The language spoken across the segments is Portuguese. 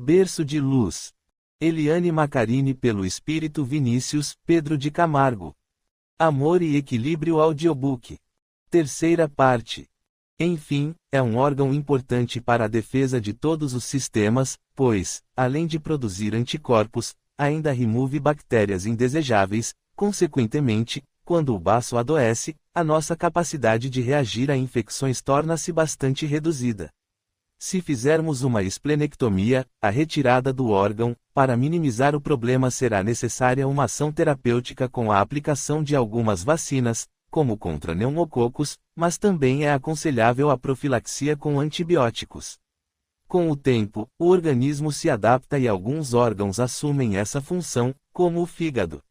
Berço de Luz. Eliane Macarini pelo Espírito Vinícius, Pedro de Camargo. Amor e Equilíbrio Audiobook. Terceira parte. Enfim, é um órgão importante para a defesa de todos os sistemas, pois, além de produzir anticorpos, ainda remove bactérias indesejáveis. Consequentemente, quando o baço adoece, a nossa capacidade de reagir a infecções torna-se bastante reduzida. Se fizermos uma esplenectomia, a retirada do órgão, para minimizar o problema será necessária uma ação terapêutica com a aplicação de algumas vacinas, como contra pneumococos, mas também é aconselhável a profilaxia com antibióticos. Com o tempo, o organismo se adapta e alguns órgãos assumem essa função, como o fígado.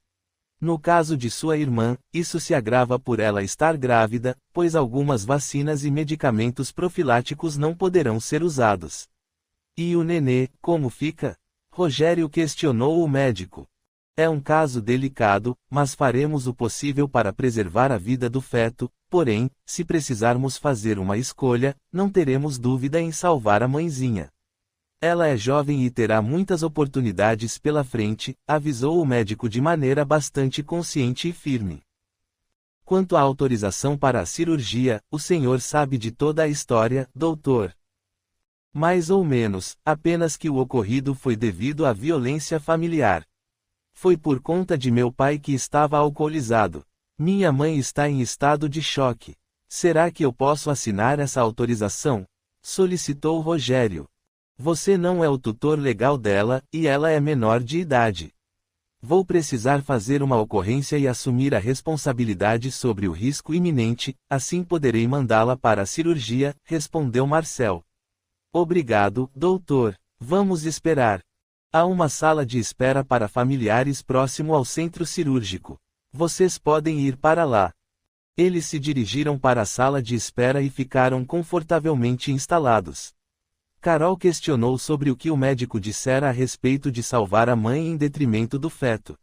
No caso de sua irmã, isso se agrava por ela estar grávida, pois algumas vacinas e medicamentos profiláticos não poderão ser usados. E o nenê, como fica? Rogério questionou o médico. É um caso delicado, mas faremos o possível para preservar a vida do feto, porém, se precisarmos fazer uma escolha, não teremos dúvida em salvar a mãezinha. Ela é jovem e terá muitas oportunidades pela frente, avisou o médico de maneira bastante consciente e firme. Quanto à autorização para a cirurgia, o senhor sabe de toda a história, doutor. Mais ou menos, apenas que o ocorrido foi devido à violência familiar. Foi por conta de meu pai que estava alcoolizado. Minha mãe está em estado de choque. Será que eu posso assinar essa autorização? Solicitou Rogério. Você não é o tutor legal dela, e ela é menor de idade. Vou precisar fazer uma ocorrência e assumir a responsabilidade sobre o risco iminente, assim poderei mandá-la para a cirurgia, respondeu Marcel. Obrigado, doutor. Vamos esperar. Há uma sala de espera para familiares próximo ao centro cirúrgico. Vocês podem ir para lá. Eles se dirigiram para a sala de espera e ficaram confortavelmente instalados. Carol questionou sobre o que o médico dissera a respeito de salvar a mãe em detrimento do feto.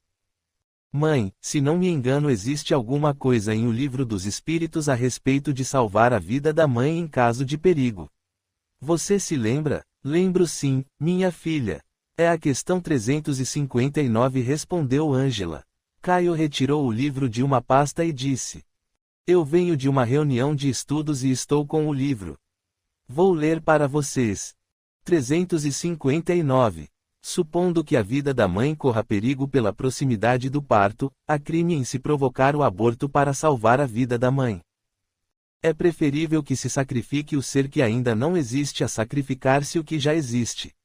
Mãe, se não me engano existe alguma coisa em O Livro dos Espíritos a respeito de salvar a vida da mãe em caso de perigo. Você se lembra? Lembro sim, minha filha. É a questão 359, respondeu Ângela. Caio retirou o livro de uma pasta e disse. Eu venho de uma reunião de estudos e estou com o livro. Vou ler para vocês. 359. Supondo que a vida da mãe corra perigo pela proximidade do parto, há crime em se provocar o aborto para salvar a vida da mãe. É preferível que se sacrifique o ser que ainda não existe a sacrificar-se o que já existe.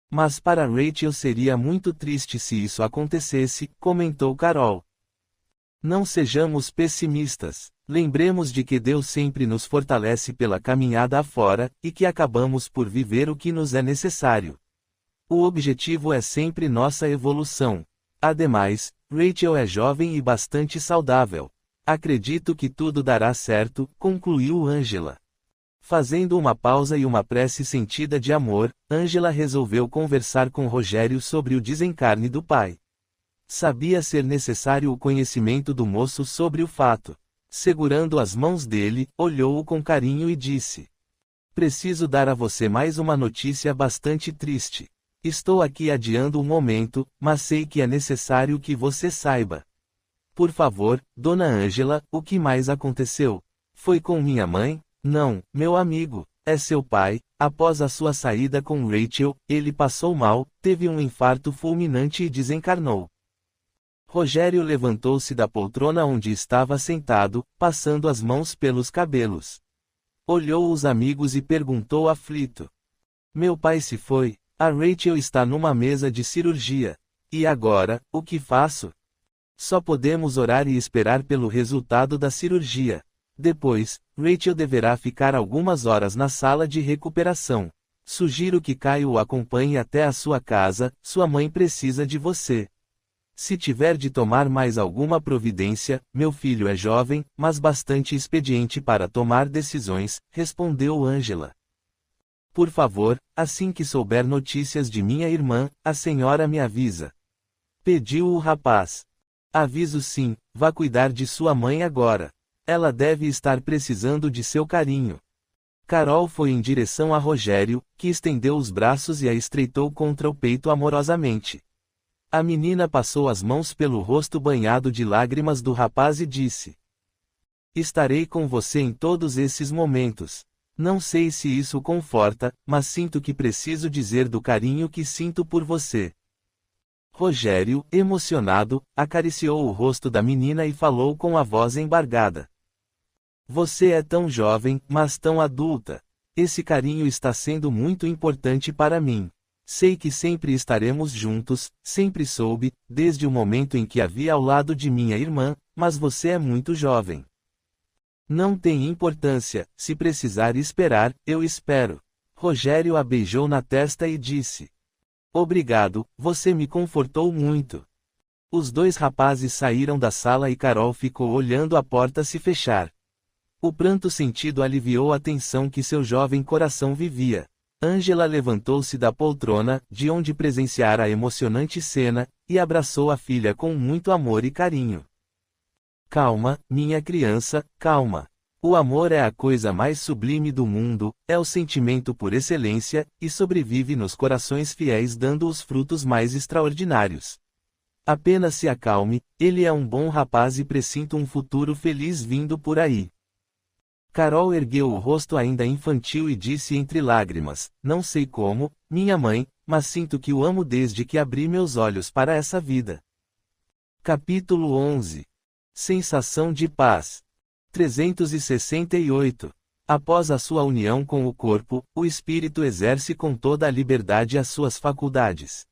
Mas para Rachel seria muito triste se isso acontecesse, comentou Carol. Não sejamos pessimistas. Lembremos de que Deus sempre nos fortalece pela caminhada afora, e que acabamos por viver o que nos é necessário. O objetivo é sempre nossa evolução. Ademais, Rachel é jovem e bastante saudável. Acredito que tudo dará certo, concluiu Ângela. Fazendo uma pausa e uma prece sentida de amor, Ângela resolveu conversar com Rogério sobre o desencarne do pai. Sabia ser necessário o conhecimento do moço sobre o fato. Segurando as mãos dele, olhou-o com carinho e disse. Preciso dar a você mais uma notícia bastante triste. Estou aqui adiando um momento, mas sei que é necessário que você saiba. Por favor, dona Ângela, o que mais aconteceu? Foi com minha mãe? Não, meu amigo, é seu pai. Após a sua saída com Rachel, ele passou mal, teve um infarto fulminante e desencarnou. Rogério levantou-se da poltrona onde estava sentado, passando as mãos pelos cabelos. Olhou os amigos e perguntou aflito. Meu pai se foi, a Rachel está numa mesa de cirurgia. E agora, o que faço? Só podemos orar e esperar pelo resultado da cirurgia. Depois, Rachel deverá ficar algumas horas na sala de recuperação. Sugiro que Caio o acompanhe até a sua casa, sua mãe precisa de você. Se tiver de tomar mais alguma providência, meu filho é jovem, mas bastante expediente para tomar decisões, respondeu Ângela. Por favor, assim que souber notícias de minha irmã, a senhora me avisa. Pediu o rapaz. Aviso sim, vá cuidar de sua mãe agora. Ela deve estar precisando de seu carinho. Carol foi em direção a Rogério, que estendeu os braços e a estreitou contra o peito amorosamente. A menina passou as mãos pelo rosto banhado de lágrimas do rapaz e disse: Estarei com você em todos esses momentos. Não sei se isso o conforta, mas sinto que preciso dizer do carinho que sinto por você. Rogério, emocionado, acariciou o rosto da menina e falou com a voz embargada: Você é tão jovem, mas tão adulta. Esse carinho está sendo muito importante para mim. Sei que sempre estaremos juntos, sempre soube, desde o momento em que a vi ao lado de minha irmã, mas você é muito jovem. Não tem importância, se precisar esperar, eu espero. Rogério a beijou na testa e disse: Obrigado, você me confortou muito. Os dois rapazes saíram da sala e Carol ficou olhando a porta se fechar. O pranto sentido aliviou a tensão que seu jovem coração vivia. Ângela levantou-se da poltrona, de onde presenciara a emocionante cena, e abraçou a filha com muito amor e carinho. Calma, minha criança, calma. O amor é a coisa mais sublime do mundo, é o sentimento por excelência, e sobrevive nos corações fiéis dando os frutos mais extraordinários. Apenas se acalme, ele é um bom rapaz e presinto um futuro feliz vindo por aí. Carol ergueu o rosto ainda infantil e disse entre lágrimas: Não sei como, minha mãe, mas sinto que o amo desde que abri meus olhos para essa vida. Capítulo 11. Sensação de paz. 368. Após a sua união com o corpo, o espírito exerce com toda a liberdade as suas faculdades.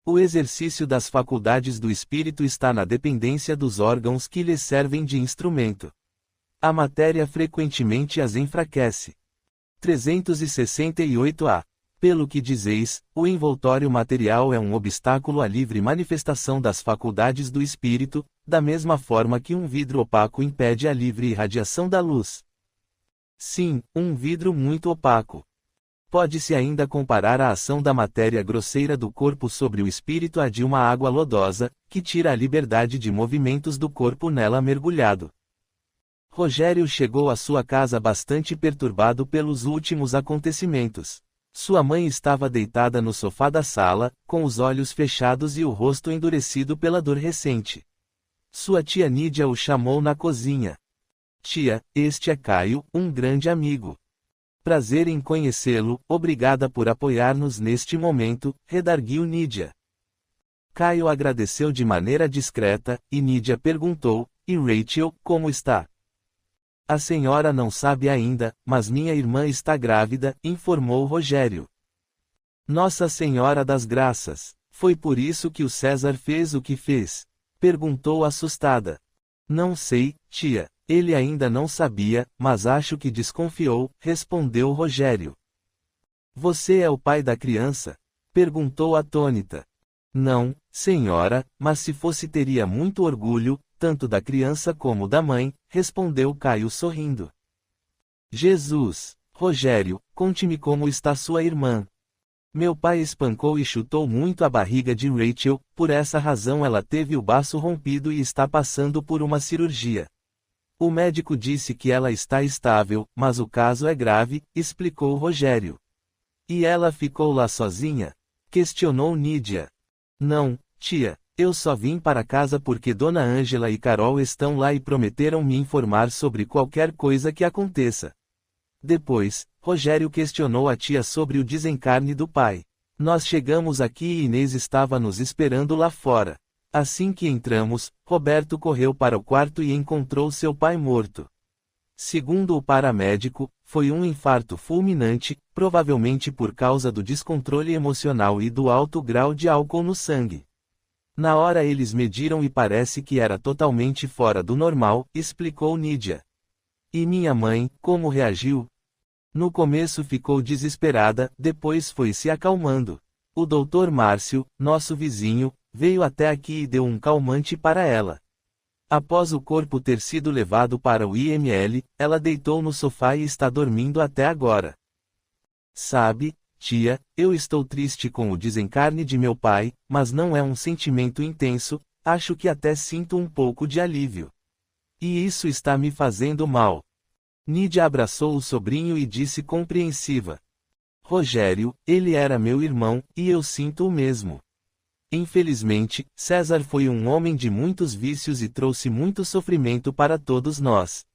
O exercício das faculdades do espírito está na dependência dos órgãos que lhes servem de instrumento. A matéria frequentemente as enfraquece. 368a. Pelo que dizeis, o envoltório material é um obstáculo à livre manifestação das faculdades do espírito, da mesma forma que um vidro opaco impede a livre irradiação da luz. Sim, um vidro muito opaco. Pode-se ainda comparar a ação da matéria grosseira do corpo sobre o espírito à de uma água lodosa, que tira a liberdade de movimentos do corpo nela mergulhado. Rogério chegou à sua casa bastante perturbado pelos últimos acontecimentos. Sua mãe estava deitada no sofá da sala, com os olhos fechados e o rosto endurecido pela dor recente. Sua tia Nídia o chamou na cozinha. Tia, este é Caio, um grande amigo. Prazer em conhecê-lo, obrigada por apoiar-nos neste momento, redarguiu Nídia. Caio agradeceu de maneira discreta, e Nídia perguntou: E Rachel, como está? A senhora não sabe ainda, mas minha irmã está grávida, informou Rogério. Nossa Senhora das Graças, foi por isso que o César fez o que fez? Perguntou assustada. Não sei, tia, ele ainda não sabia, mas acho que desconfiou, respondeu Rogério. Você é o pai da criança? Perguntou atônita. Não, senhora, mas se fosse teria muito orgulho, tanto da criança como da mãe, respondeu Caio sorrindo. Jesus! Rogério, conte-me como está sua irmã. Meu pai espancou e chutou muito a barriga de Rachel, por essa razão ela teve o baço rompido e está passando por uma cirurgia. O médico disse que ela está estável, mas o caso é grave, explicou Rogério. E ela ficou lá sozinha? Questionou Nídia. Não, tia. Eu só vim para casa porque Dona Ângela e Carol estão lá e prometeram me informar sobre qualquer coisa que aconteça. Depois, Rogério questionou a tia sobre o desencarne do pai. Nós chegamos aqui e Inês estava nos esperando lá fora. Assim que entramos, Roberto correu para o quarto e encontrou seu pai morto. Segundo o paramédico, foi um infarto fulminante, provavelmente por causa do descontrole emocional e do alto grau de álcool no sangue. Na hora eles mediram e parece que era totalmente fora do normal, explicou Nídia. E minha mãe, como reagiu? No começo ficou desesperada, depois foi se acalmando. O Dr. Márcio, nosso vizinho, veio até aqui e deu um calmante para ela. Após o corpo ter sido levado para o IML, ela deitou no sofá e está dormindo até agora. Sabe, tia, eu estou triste com o desencarne de meu pai, mas não é um sentimento intenso, acho que até sinto um pouco de alívio. E isso está me fazendo mal. Nídia abraçou o sobrinho e disse compreensiva: Rogério, ele era meu irmão, e eu sinto o mesmo. Infelizmente, César foi um homem de muitos vícios e trouxe muito sofrimento para todos nós.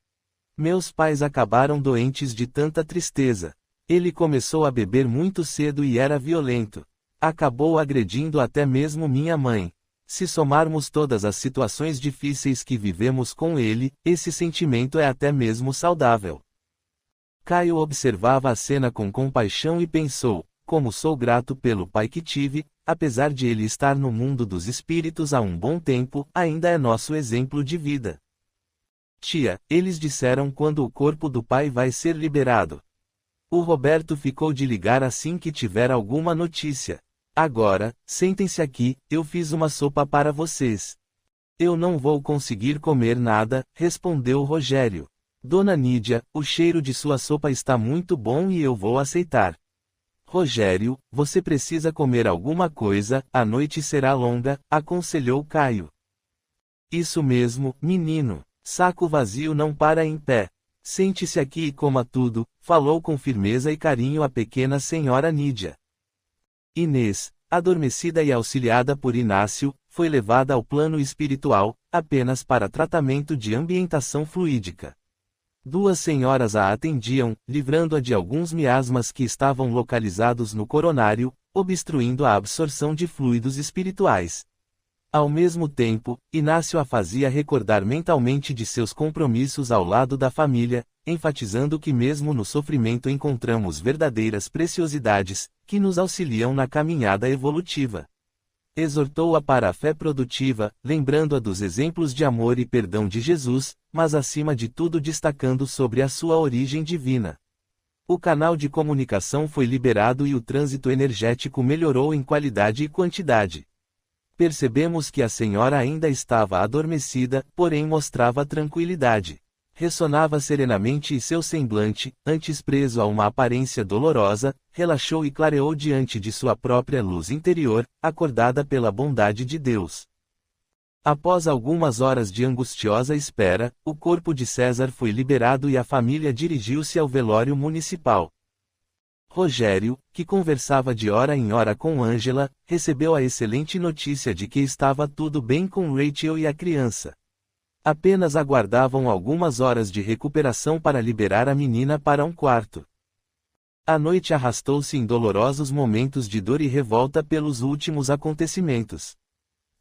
Meus pais acabaram doentes de tanta tristeza. Ele começou a beber muito cedo e era violento. Acabou agredindo até mesmo minha mãe. Se somarmos todas as situações difíceis que vivemos com ele, esse sentimento é até mesmo saudável. Caio observava a cena com compaixão e pensou: como sou grato pelo pai que tive, apesar de ele estar no mundo dos espíritos há um bom tempo, ainda é nosso exemplo de vida. Tia, eles disseram quando o corpo do pai vai ser liberado. O Roberto ficou de ligar assim que tiver alguma notícia. Agora, sentem-se aqui, eu fiz uma sopa para vocês. Eu não vou conseguir comer nada, respondeu Rogério. Dona Nídia, o cheiro de sua sopa está muito bom e eu vou aceitar. Rogério, você precisa comer alguma coisa, a noite será longa, aconselhou Caio. Isso mesmo, menino. Saco vazio não para em pé. Sente-se aqui e coma tudo, falou com firmeza e carinho a pequena senhora Nídia. Inês, adormecida e auxiliada por Inácio, foi levada ao plano espiritual, apenas para tratamento de ambientação fluídica. Duas senhoras a atendiam, livrando-a de alguns miasmas que estavam localizados no coronário, obstruindo a absorção de fluidos espirituais. Ao mesmo tempo, Inácio a fazia recordar mentalmente de seus compromissos ao lado da família, enfatizando que mesmo no sofrimento encontramos verdadeiras preciosidades, que nos auxiliam na caminhada evolutiva. Exortou-a para a fé produtiva, lembrando-a dos exemplos de amor e perdão de Jesus, mas acima de tudo destacando sobre a sua origem divina. O canal de comunicação foi liberado e o trânsito energético melhorou em qualidade e quantidade. Percebemos que a senhora ainda estava adormecida, porém mostrava tranquilidade. Ressonava serenamente e seu semblante, antes preso a uma aparência dolorosa, relaxou e clareou diante de sua própria luz interior, acordada pela bondade de Deus. Após algumas horas de angustiosa espera, o corpo de César foi liberado e a família dirigiu-se ao velório municipal. Rogério, que conversava de hora em hora com Ângela, recebeu a excelente notícia de que estava tudo bem com Rachel e a criança. Apenas aguardavam algumas horas de recuperação para liberar a menina para um quarto. A noite arrastou-se em dolorosos momentos de dor e revolta pelos últimos acontecimentos.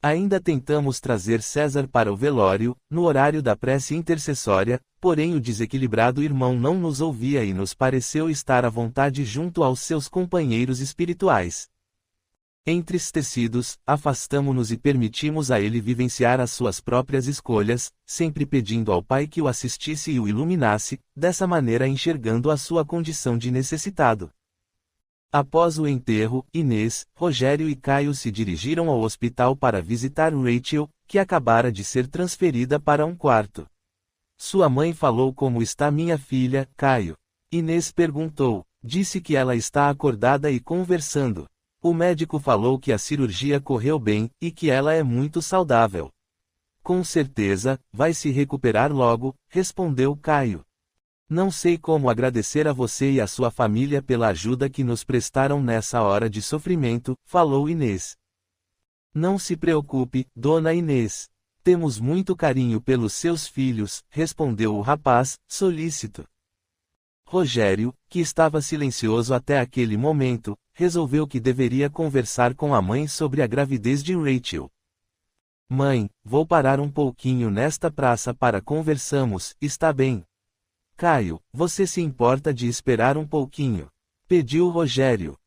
Ainda tentamos trazer César para o velório, no horário da prece intercessória, porém o desequilibrado irmão não nos ouvia e nos pareceu estar à vontade junto aos seus companheiros espirituais. Entristecidos, afastamo-nos e permitimos a ele vivenciar as suas próprias escolhas, sempre pedindo ao Pai que o assistisse e o iluminasse, dessa maneira enxergando a sua condição de necessitado. Após o enterro, Inês, Rogério e Caio se dirigiram ao hospital para visitar Rachel, que acabara de ser transferida para um quarto. Sua mãe falou: como está minha filha, Caio? Inês perguntou. Disse que ela está acordada e conversando. O médico falou que a cirurgia correu bem, e que ela é muito saudável. Com certeza, vai se recuperar logo, respondeu Caio. Não sei como agradecer a você e a sua família pela ajuda que nos prestaram nessa hora de sofrimento, falou Inês. Não se preocupe, dona Inês. Temos muito carinho pelos seus filhos, respondeu o rapaz, solícito. Rogério, que estava silencioso até aquele momento, resolveu que deveria conversar com a mãe sobre a gravidez de Rachel. Mãe, vou parar um pouquinho nesta praça para conversarmos, está bem? Caio, você se importa de esperar um pouquinho? Pediu Rogério.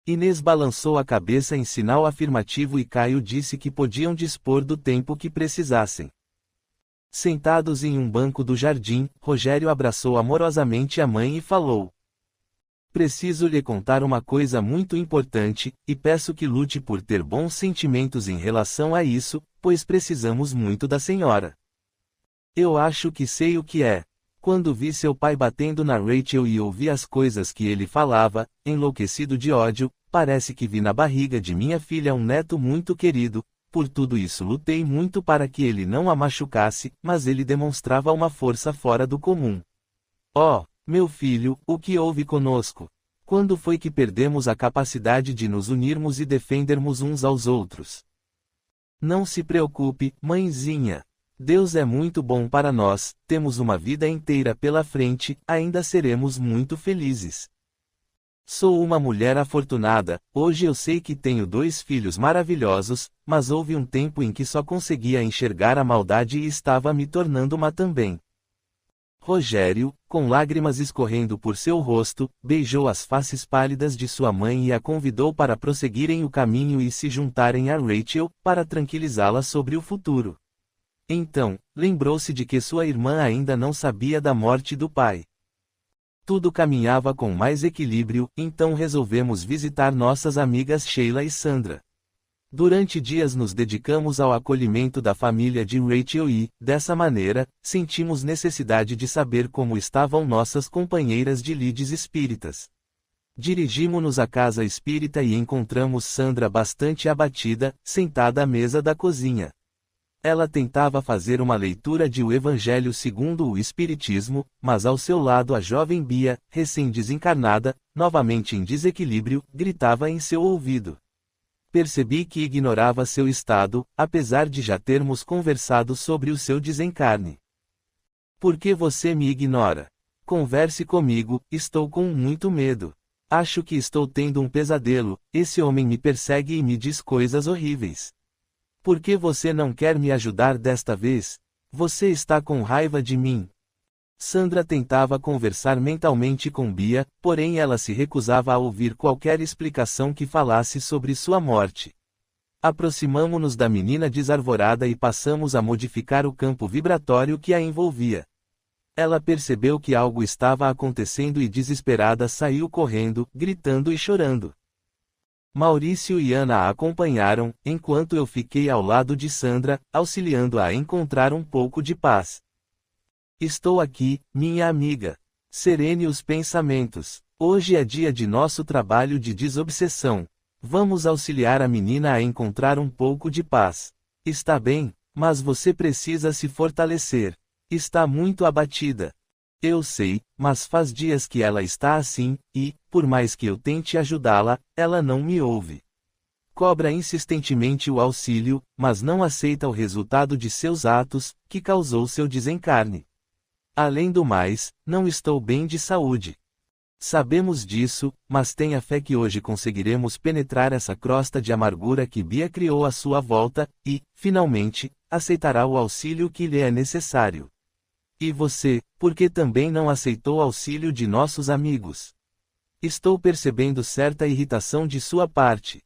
Inês balançou a cabeça em sinal afirmativo e Caio disse que podiam dispor do tempo que precisassem. Sentados em um banco do jardim, Rogério abraçou amorosamente a mãe e falou: preciso lhe contar uma coisa muito importante, e peço que lute por ter bons sentimentos em relação a isso, pois precisamos muito da senhora. Eu acho que sei o que é. Quando vi seu pai batendo na Rachel e ouvi as coisas que ele falava, enlouquecido de ódio, parece que vi na barriga de minha filha um neto muito querido. Por tudo isso lutei muito para que ele não a machucasse, mas ele demonstrava uma força fora do comum. Oh, meu filho, o que houve conosco? Quando foi que perdemos a capacidade de nos unirmos e defendermos uns aos outros? Não se preocupe, mãezinha. Deus é muito bom para nós, temos uma vida inteira pela frente, ainda seremos muito felizes. Sou uma mulher afortunada, hoje eu sei que tenho 2 filhos maravilhosos, mas houve um tempo em que só conseguia enxergar a maldade e estava me tornando má também. Rogério, com lágrimas escorrendo por seu rosto, beijou as faces pálidas de sua mãe e a convidou para prosseguirem o caminho e se juntarem a Rachel, para tranquilizá-la sobre o futuro. Então, lembrou-se de que sua irmã ainda não sabia da morte do pai. Tudo caminhava com mais equilíbrio, então resolvemos visitar nossas amigas Sheila e Sandra. Durante dias nos dedicamos ao acolhimento da família de Rachel e, dessa maneira, sentimos necessidade de saber como estavam nossas companheiras de lides espíritas. Dirigimo-nos à casa espírita e encontramos Sandra bastante abatida, sentada à mesa da cozinha. Ela tentava fazer uma leitura de O Evangelho segundo o Espiritismo, mas ao seu lado a jovem Bia, recém-desencarnada, novamente em desequilíbrio, gritava em seu ouvido. Percebi que ignorava seu estado, apesar de já termos conversado sobre o seu desencarne. Por que você me ignora? Converse comigo, estou com muito medo. Acho que estou tendo um pesadelo, esse homem me persegue e me diz coisas horríveis. Por que você não quer me ajudar desta vez? Você está com raiva de mim. Sandra tentava conversar mentalmente com Bia, porém ela se recusava a ouvir qualquer explicação que falasse sobre sua morte. Aproximamo-nos da menina desarvorada e passamos a modificar o campo vibratório que a envolvia. Ela percebeu que algo estava acontecendo e desesperada saiu correndo, gritando e chorando. Maurício e Ana a acompanharam, enquanto eu fiquei ao lado de Sandra, auxiliando-a a encontrar um pouco de paz. Estou aqui, minha amiga. Serene os pensamentos. Hoje é dia de nosso trabalho de desobsessão. Vamos auxiliar a menina a encontrar um pouco de paz. Está bem, mas você precisa se fortalecer. Está muito abatida. Eu sei, mas faz dias que ela está assim, e, por mais que eu tente ajudá-la, ela não me ouve. Cobra insistentemente o auxílio, mas não aceita o resultado de seus atos, que causou seu desencarne. Além do mais, não estou bem de saúde. Sabemos disso, mas tenha fé que hoje conseguiremos penetrar essa crosta de amargura que Bia criou à sua volta, e, finalmente, aceitará o auxílio que lhe é necessário. E você, por que também não aceitou o auxílio de nossos amigos? Estou percebendo certa irritação de sua parte.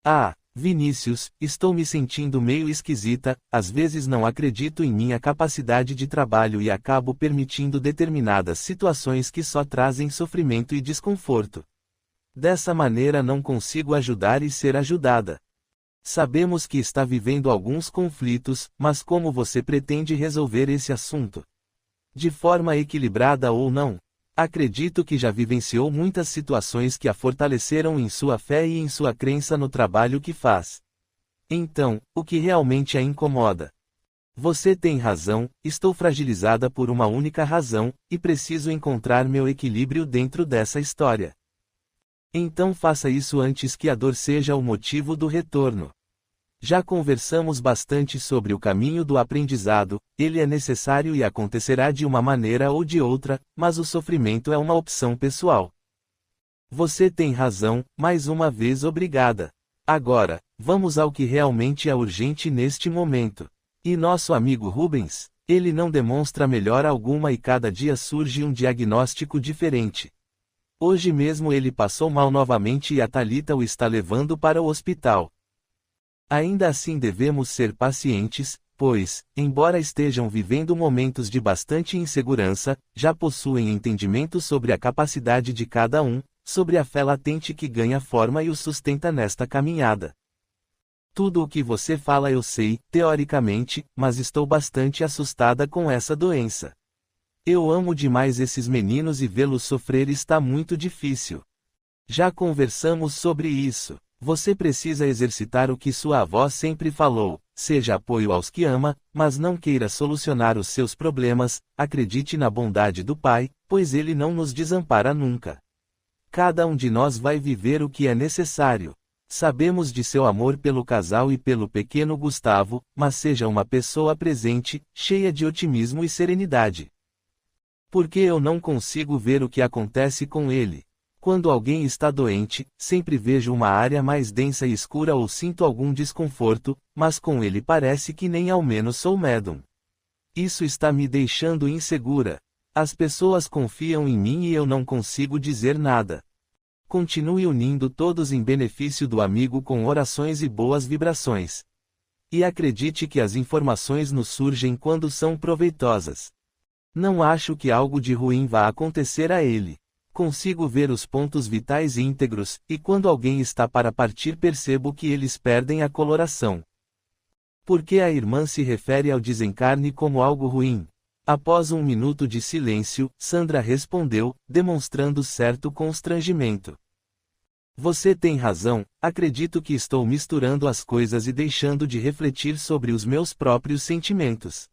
Ah, Vinícius, estou me sentindo meio esquisita, às vezes não acredito em minha capacidade de trabalho e acabo permitindo determinadas situações que só trazem sofrimento e desconforto. Dessa maneira não consigo ajudar e ser ajudada. Sabemos que está vivendo alguns conflitos, mas como você pretende resolver esse assunto? De forma equilibrada ou não? Acredito que já vivenciou muitas situações que a fortaleceram em sua fé e em sua crença no trabalho que faz. Então, o que realmente a incomoda? Você tem razão, estou fragilizada por uma única razão, e preciso encontrar meu equilíbrio dentro dessa história. Então faça isso antes que a dor seja o motivo do retorno. Já conversamos bastante sobre o caminho do aprendizado, ele é necessário e acontecerá de uma maneira ou de outra, mas o sofrimento é uma opção pessoal. Você tem razão, mais uma vez obrigada. Agora, vamos ao que realmente é urgente neste momento. E nosso amigo Rubens? Ele não demonstra melhora alguma e cada dia surge um diagnóstico diferente. Hoje mesmo ele passou mal novamente e a Thalita o está levando para o hospital. Ainda assim devemos ser pacientes, pois, embora estejam vivendo momentos de bastante insegurança, já possuem entendimento sobre a capacidade de cada um, sobre a fé latente que ganha forma e o sustenta nesta caminhada. Tudo o que você fala eu sei, teoricamente, mas estou bastante assustada com essa doença. Eu amo demais esses meninos e vê-los sofrer está muito difícil. Já conversamos sobre isso. Você precisa exercitar o que sua avó sempre falou, seja apoio aos que ama, mas não queira solucionar os seus problemas, acredite na bondade do Pai, pois Ele não nos desampara nunca. Cada um de nós vai viver o que é necessário. Sabemos de seu amor pelo casal e pelo pequeno Gustavo, mas seja uma pessoa presente, cheia de otimismo e serenidade. Porque eu não consigo ver o que acontece com ele. Quando alguém está doente, sempre vejo uma área mais densa e escura ou sinto algum desconforto, mas com ele parece que nem ao menos sou médium. Isso está me deixando insegura. As pessoas confiam em mim e eu não consigo dizer nada. Continue unindo todos em benefício do amigo com orações e boas vibrações. E acredite que as informações nos surgem quando são proveitosas. Não acho que algo de ruim vá acontecer a ele. Consigo ver os pontos vitais íntegros, e quando alguém está para partir percebo que eles perdem a coloração. Por que a irmã se refere ao desencarne como algo ruim? Após um minuto de silêncio, Sandra respondeu, demonstrando certo constrangimento. Você tem razão, acredito que estou misturando as coisas e deixando de refletir sobre os meus próprios sentimentos.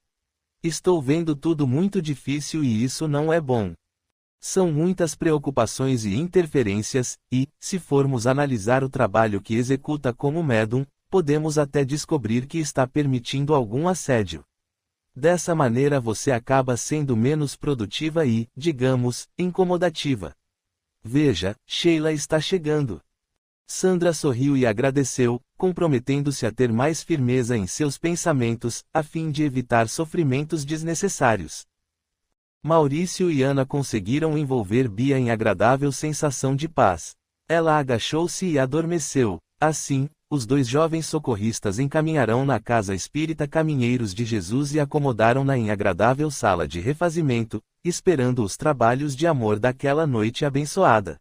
Estou vendo tudo muito difícil e isso não é bom. São muitas preocupações e interferências, e, se formos analisar o trabalho que executa como médium, podemos até descobrir que está permitindo algum assédio. Dessa maneira você acaba sendo menos produtiva e, digamos, incomodativa. Veja, Sheila está chegando. Sandra sorriu e agradeceu, comprometendo-se a ter mais firmeza em seus pensamentos, a fim de evitar sofrimentos desnecessários. Maurício e Ana conseguiram envolver Bia em agradável sensação de paz. Ela agachou-se e adormeceu. Assim, os dois jovens socorristas encaminharam na Casa Espírita Caminheiros de Jesus e acomodaram-na em agradável sala de refazimento, esperando os trabalhos de amor daquela noite abençoada.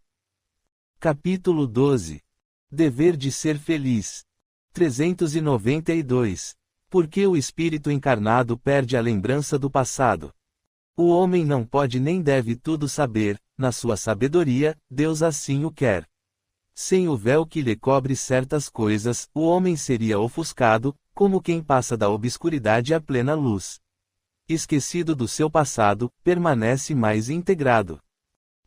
Capítulo 12. Dever de ser feliz. 392. Por que o espírito encarnado perde a lembrança do passado? O homem não pode nem deve tudo saber, na sua sabedoria, Deus assim o quer. Sem o véu que lhe cobre certas coisas, o homem seria ofuscado, como quem passa da obscuridade à plena luz. Esquecido do seu passado, permanece mais integrado.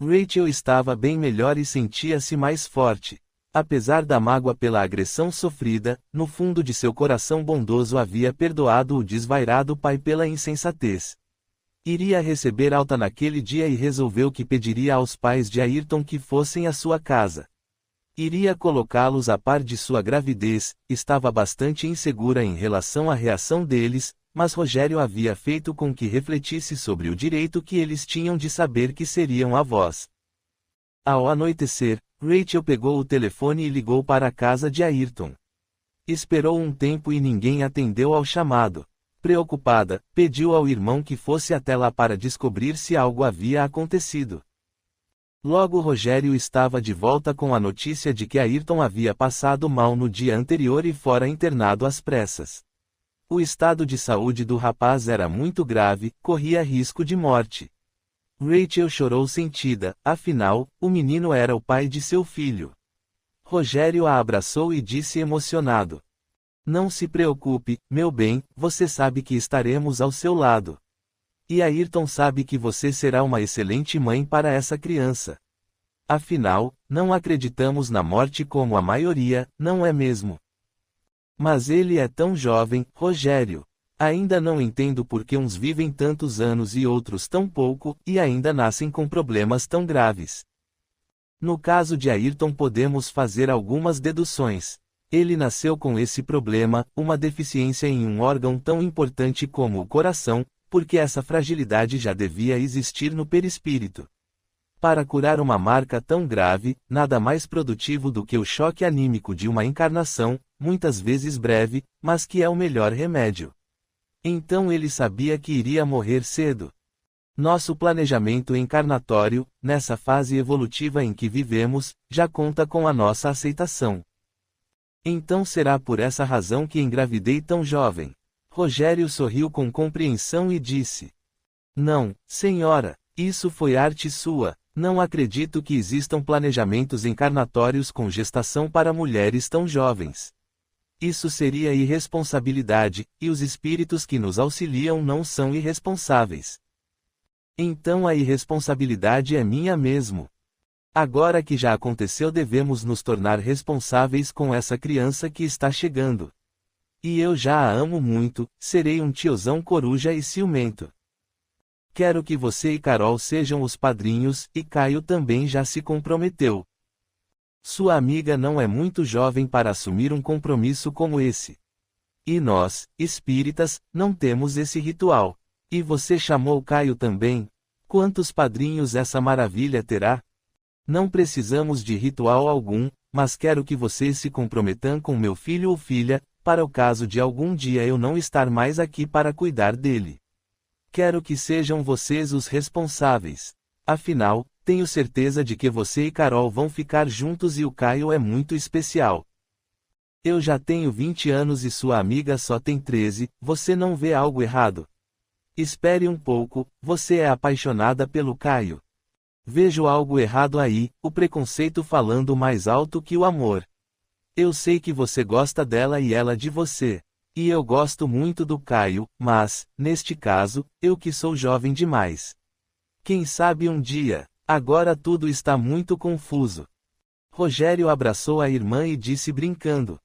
Rachel estava bem melhor e sentia-se mais forte. Apesar da mágoa pela agressão sofrida, no fundo de seu coração bondoso havia perdoado o desvairado pai pela insensatez. Iria receber alta naquele dia e resolveu que pediria aos pais de Ayrton que fossem à sua casa. Iria colocá-los a par de sua gravidez, estava bastante insegura em relação à reação deles, mas Rogério havia feito com que refletisse sobre o direito que eles tinham de saber que seriam avós. Ao anoitecer, Rachel pegou o telefone e ligou para a casa de Ayrton. Esperou um tempo e ninguém atendeu ao chamado. Preocupada, pediu ao irmão que fosse até lá para descobrir se algo havia acontecido. Logo Rogério estava de volta com a notícia de que Ayrton havia passado mal no dia anterior e fora internado às pressas. O estado de saúde do rapaz era muito grave, corria risco de morte. Rachel chorou sentida, afinal, o menino era o pai de seu filho. Rogério a abraçou e disse emocionado: Não se preocupe, meu bem, você sabe que estaremos ao seu lado. E Ayrton sabe que você será uma excelente mãe para essa criança. Afinal, não acreditamos na morte como a maioria, não é mesmo? Mas ele é tão jovem, Rogério. Ainda não entendo por que uns vivem tantos anos e outros tão pouco, e ainda nascem com problemas tão graves. No caso de Ayrton podemos fazer algumas deduções. Ele nasceu com esse problema, uma deficiência em um órgão tão importante como o coração, porque essa fragilidade já devia existir no perispírito. Para curar uma marca tão grave, nada mais produtivo do que o choque anímico de uma encarnação, muitas vezes breve, mas que é o melhor remédio. Então ele sabia que iria morrer cedo. Nosso planejamento encarnatório, nessa fase evolutiva em que vivemos, já conta com a nossa aceitação. Então será por essa razão que engravidei tão jovem. Rogério sorriu com compreensão e disse: Não, senhora, isso foi arte sua, não acredito que existam planejamentos encarnatórios com gestação para mulheres tão jovens. Isso seria irresponsabilidade, e os espíritos que nos auxiliam não são irresponsáveis. Então a irresponsabilidade é minha mesmo. Agora que já aconteceu, devemos nos tornar responsáveis com essa criança que está chegando. E eu já a amo muito, serei um tiozão coruja e ciumento. Quero que você e Carol sejam os padrinhos, e Caio também já se comprometeu. Sua amiga não é muito jovem para assumir um compromisso como esse. E nós, espíritas, não temos esse ritual. E você chamou Caio também? Quantos padrinhos essa maravilha terá? Não precisamos de ritual algum, mas quero que vocês se comprometam com meu filho ou filha, para o caso de algum dia eu não estar mais aqui para cuidar dele. Quero que sejam vocês os responsáveis. Afinal, tenho certeza de que você e Carol vão ficar juntos e o Caio é muito especial. Eu já tenho 20 anos e sua amiga só tem 13, você não vê algo errado? Espere um pouco, você é apaixonada pelo Caio. Vejo algo errado aí, o preconceito falando mais alto que o amor. Eu sei que você gosta dela e ela de você. E eu gosto muito do Caio, mas, neste caso, eu que sou jovem demais. Quem sabe um dia. Agora tudo está muito confuso. Rogério abraçou a irmã e disse brincando.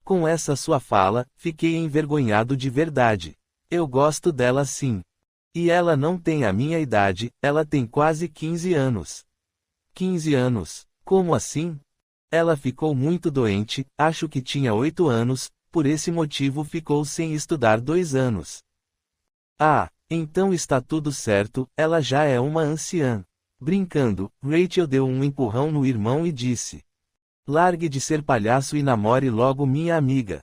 Com essa sua fala, fiquei envergonhado de verdade. Eu gosto dela sim. E ela não tem a minha idade, ela tem quase 15 anos. 15 anos? Como assim? Ela ficou muito doente, acho que tinha 8 anos, por esse motivo ficou sem estudar 2 anos. Ah, então está tudo certo, ela já é uma anciã. Brincando, Rachel deu um empurrão no irmão e disse: largue de ser palhaço e namore logo minha amiga.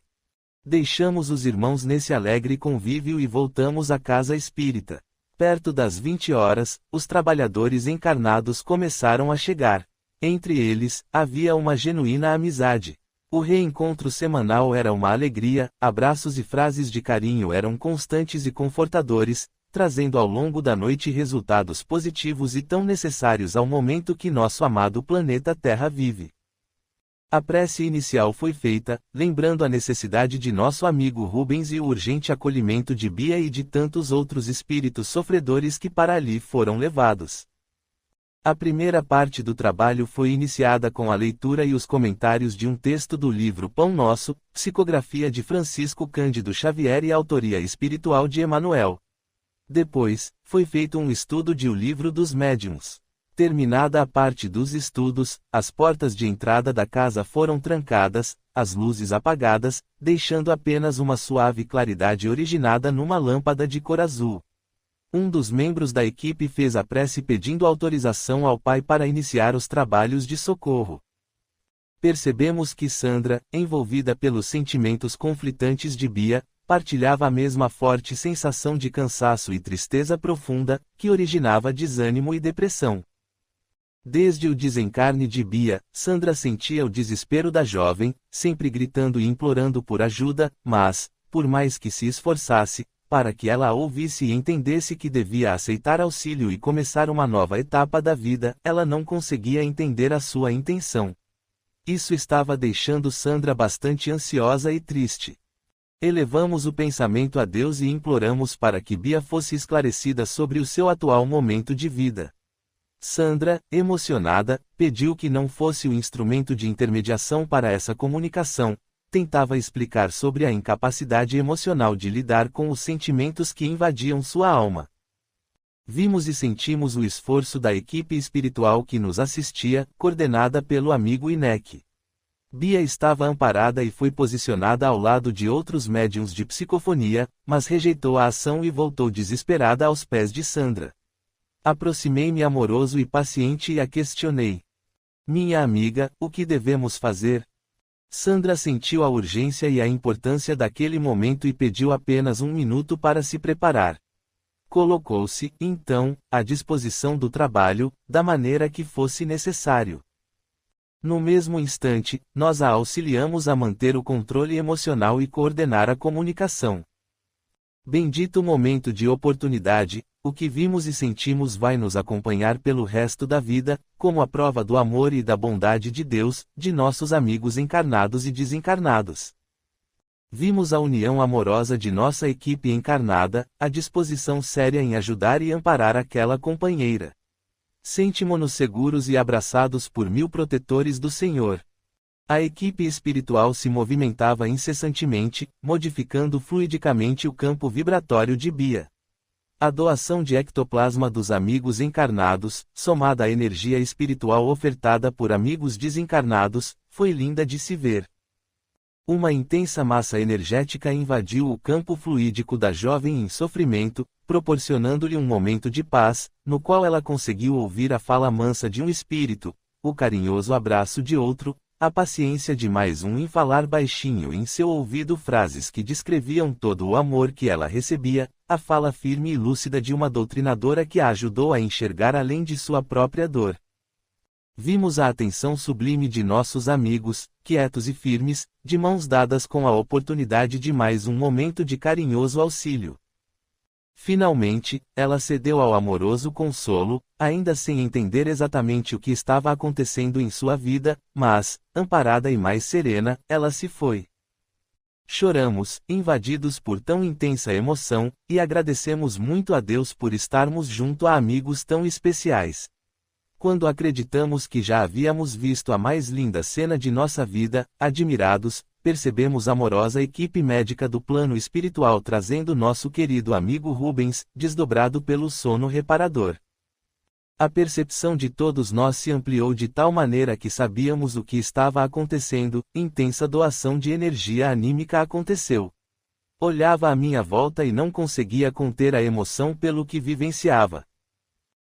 Deixamos os irmãos nesse alegre convívio e voltamos à casa espírita. Perto das 20 horas, os trabalhadores encarnados começaram a chegar. Entre eles, havia uma genuína amizade. O reencontro semanal era uma alegria, abraços e frases de carinho eram constantes e confortadores, trazendo ao longo da noite resultados positivos e tão necessários ao momento que nosso amado planeta Terra vive. A prece inicial foi feita, lembrando a necessidade de nosso amigo Rubens e o urgente acolhimento de Bia e de tantos outros espíritos sofredores que para ali foram levados. A primeira parte do trabalho foi iniciada com a leitura e os comentários de um texto do livro Pão Nosso, psicografia de Francisco Cândido Xavier e autoria espiritual de Emmanuel. Depois, foi feito um estudo de O Livro dos Médiuns. Terminada a parte dos estudos, as portas de entrada da casa foram trancadas, as luzes apagadas, deixando apenas uma suave claridade originada numa lâmpada de cor azul. Um dos membros da equipe fez a prece pedindo autorização ao Pai para iniciar os trabalhos de socorro. Percebemos que Sandra, envolvida pelos sentimentos conflitantes de Bia, partilhava a mesma forte sensação de cansaço e tristeza profunda, que originava desânimo e depressão. Desde o desencarne de Bia, Sandra sentia o desespero da jovem, sempre gritando e implorando por ajuda, mas, por mais que se esforçasse, para que ela a ouvisse e entendesse que devia aceitar auxílio e começar uma nova etapa da vida, ela não conseguia entender a sua intenção. Isso estava deixando Sandra bastante ansiosa e triste. Elevamos o pensamento a Deus e imploramos para que Bia fosse esclarecida sobre o seu atual momento de vida. Sandra, emocionada, pediu que não fosse o instrumento de intermediação para essa comunicação, tentava explicar sobre a incapacidade emocional de lidar com os sentimentos que invadiam sua alma. Vimos e sentimos o esforço da equipe espiritual que nos assistia, coordenada pelo amigo Inek. Bia estava amparada e foi posicionada ao lado de outros médiuns de psicofonia, mas rejeitou a ação e voltou desesperada aos pés de Sandra. Aproximei-me amoroso e paciente e a questionei. Minha amiga, o que devemos fazer? Sandra sentiu a urgência e a importância daquele momento e pediu apenas 1 minuto para se preparar. Colocou-se, então, à disposição do trabalho, da maneira que fosse necessário. No mesmo instante, nós a auxiliamos a manter o controle emocional e coordenar a comunicação. Bendito momento de oportunidade, o que vimos e sentimos vai nos acompanhar pelo resto da vida, como a prova do amor e da bondade de Deus, de nossos amigos encarnados e desencarnados. Vimos a união amorosa de nossa equipe encarnada, a disposição séria em ajudar e amparar aquela companheira. Sentimos-nos seguros e abraçados por 1000 protetores do Senhor. A equipe espiritual se movimentava incessantemente, modificando fluidicamente o campo vibratório de Bia. A doação de ectoplasma dos amigos encarnados, somada à energia espiritual ofertada por amigos desencarnados, foi linda de se ver. Uma intensa massa energética invadiu o campo fluídico da jovem em sofrimento, proporcionando-lhe um momento de paz, no qual ela conseguiu ouvir a fala mansa de um espírito, o carinhoso abraço de outro, a paciência de mais um em falar baixinho em seu ouvido frases que descreviam todo o amor que ela recebia, a fala firme e lúcida de uma doutrinadora que a ajudou a enxergar além de sua própria dor. Vimos a atenção sublime de nossos amigos, quietos e firmes, de mãos dadas com a oportunidade de mais um momento de carinhoso auxílio. Finalmente, ela cedeu ao amoroso consolo, ainda sem entender exatamente o que estava acontecendo em sua vida, mas, amparada e mais serena, ela se foi. Choramos, invadidos por tão intensa emoção, e agradecemos muito a Deus por estarmos junto a amigos tão especiais. Quando acreditamos que já havíamos visto a mais linda cena de nossa vida, admirados, percebemos a amorosa equipe médica do plano espiritual trazendo nosso querido amigo Rubens, desdobrado pelo sono reparador. A percepção de todos nós se ampliou de tal maneira que sabíamos o que estava acontecendo, intensa doação de energia anímica aconteceu. Olhava à minha volta e não conseguia conter a emoção pelo que vivenciava.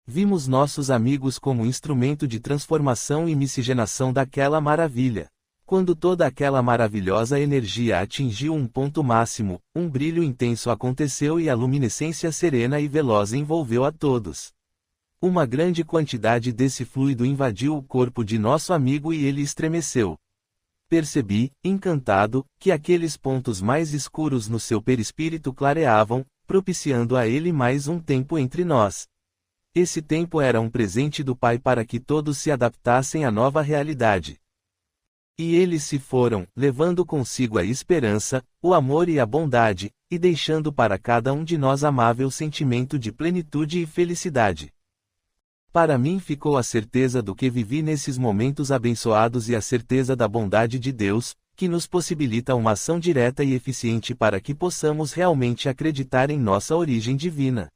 Vimos nossos amigos como instrumento de transformação e miscigenação daquela maravilha. Quando toda aquela maravilhosa energia atingiu um ponto máximo, um brilho intenso aconteceu e a luminescência serena e veloz envolveu a todos. Uma grande quantidade desse fluido invadiu o corpo de nosso amigo e ele estremeceu. Percebi, encantado, que aqueles pontos mais escuros no seu perispírito clareavam, propiciando a ele mais um tempo entre nós. Esse tempo era um presente do Pai para que todos se adaptassem à nova realidade. E eles se foram, levando consigo a esperança, o amor e a bondade, e deixando para cada um de nós amável sentimento de plenitude e felicidade. Para mim ficou a certeza do que vivi nesses momentos abençoados e a certeza da bondade de Deus, que nos possibilita uma ação direta e eficiente para que possamos realmente acreditar em nossa origem divina.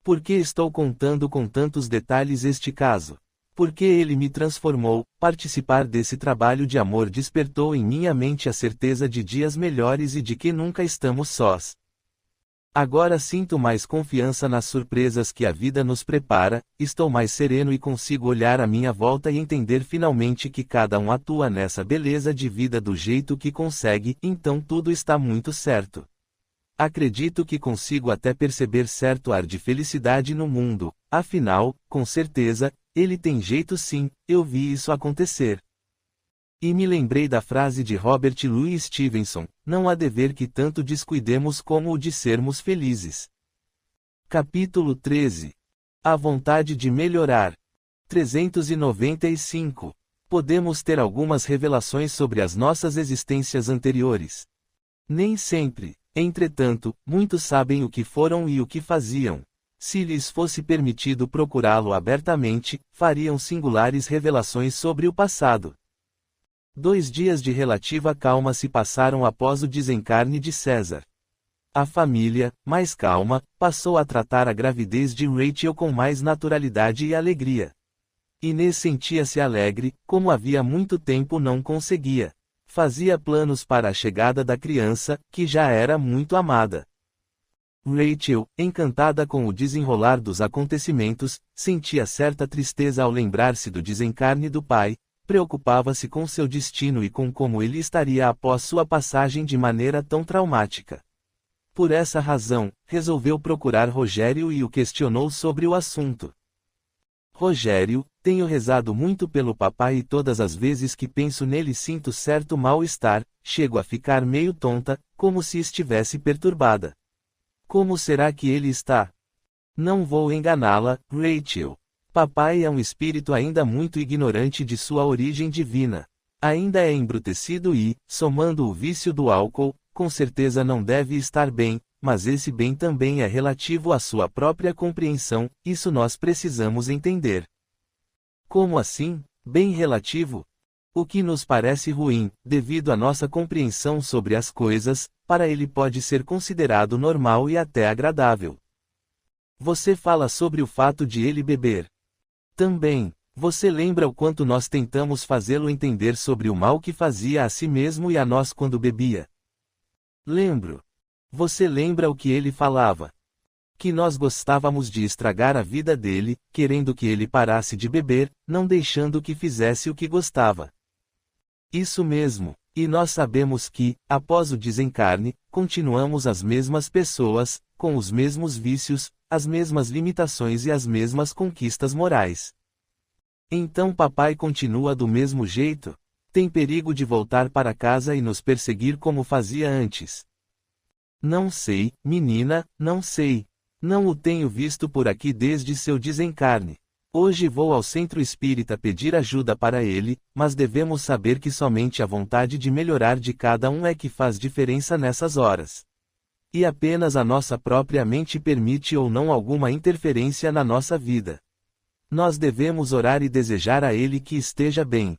Por que estou contando com tantos detalhes este caso? Porque ele me transformou, participar desse trabalho de amor despertou em minha mente a certeza de dias melhores e de que nunca estamos sós. Agora sinto mais confiança nas surpresas que a vida nos prepara, estou mais sereno e consigo olhar à minha volta e entender finalmente que cada um atua nessa beleza de vida do jeito que consegue, então tudo está muito certo. Acredito que consigo até perceber certo ar de felicidade no mundo, afinal, com certeza, ele tem jeito sim, eu vi isso acontecer. E me lembrei da frase de Robert Louis Stevenson, não há dever que tanto descuidemos como o de sermos felizes. Capítulo 13. A vontade de melhorar. 395. Podemos ter algumas revelações sobre as nossas existências anteriores. Nem sempre. Entretanto, muitos sabem o que foram e o que faziam. Se lhes fosse permitido procurá-lo abertamente, fariam singulares revelações sobre o passado. 2 dias de relativa calma se passaram após o desencarne de César. A família, mais calma, passou a tratar a gravidez de Rachel com mais naturalidade e alegria. Inês sentia-se alegre, como havia muito tempo não conseguia. Fazia planos para a chegada da criança, que já era muito amada. Rachel, encantada com o desenrolar dos acontecimentos, sentia certa tristeza ao lembrar-se do desencarne do pai, preocupava-se com seu destino e com como ele estaria após sua passagem de maneira tão traumática. Por essa razão, resolveu procurar Rogério e o questionou sobre o assunto. Rogério, tenho rezado muito pelo papai e todas as vezes que penso nele sinto certo mal-estar, chego a ficar meio tonta, como se estivesse perturbada. Como será que ele está? Não vou enganá-la, Rachel. Papai é um espírito ainda muito ignorante de sua origem divina. Ainda é embrutecido e, somando o vício do álcool, com certeza não deve estar bem, mas esse bem também é relativo à sua própria compreensão, isso nós precisamos entender. Como assim, bem relativo? O que nos parece ruim, devido à nossa compreensão sobre as coisas, para ele pode ser considerado normal e até agradável. Você fala sobre o fato de ele beber. Também, você lembra o quanto nós tentamos fazê-lo entender sobre o mal que fazia a si mesmo e a nós quando bebia? Lembro. Você lembra o que ele falava? Que nós gostávamos de estragar a vida dele, querendo que ele parasse de beber, não deixando que fizesse o que gostava. Isso mesmo, e nós sabemos que, após o desencarne, continuamos as mesmas pessoas, com os mesmos vícios, as mesmas limitações e as mesmas conquistas morais. Então papai continua do mesmo jeito? Tem perigo de voltar para casa e nos perseguir como fazia antes? Não sei, menina, não sei. Não o tenho visto por aqui desde seu desencarne. Hoje vou ao centro espírita pedir ajuda para ele, mas devemos saber que somente a vontade de melhorar de cada um é que faz diferença nessas horas. E apenas a nossa própria mente permite ou não alguma interferência na nossa vida. Nós devemos orar e desejar a ele que esteja bem.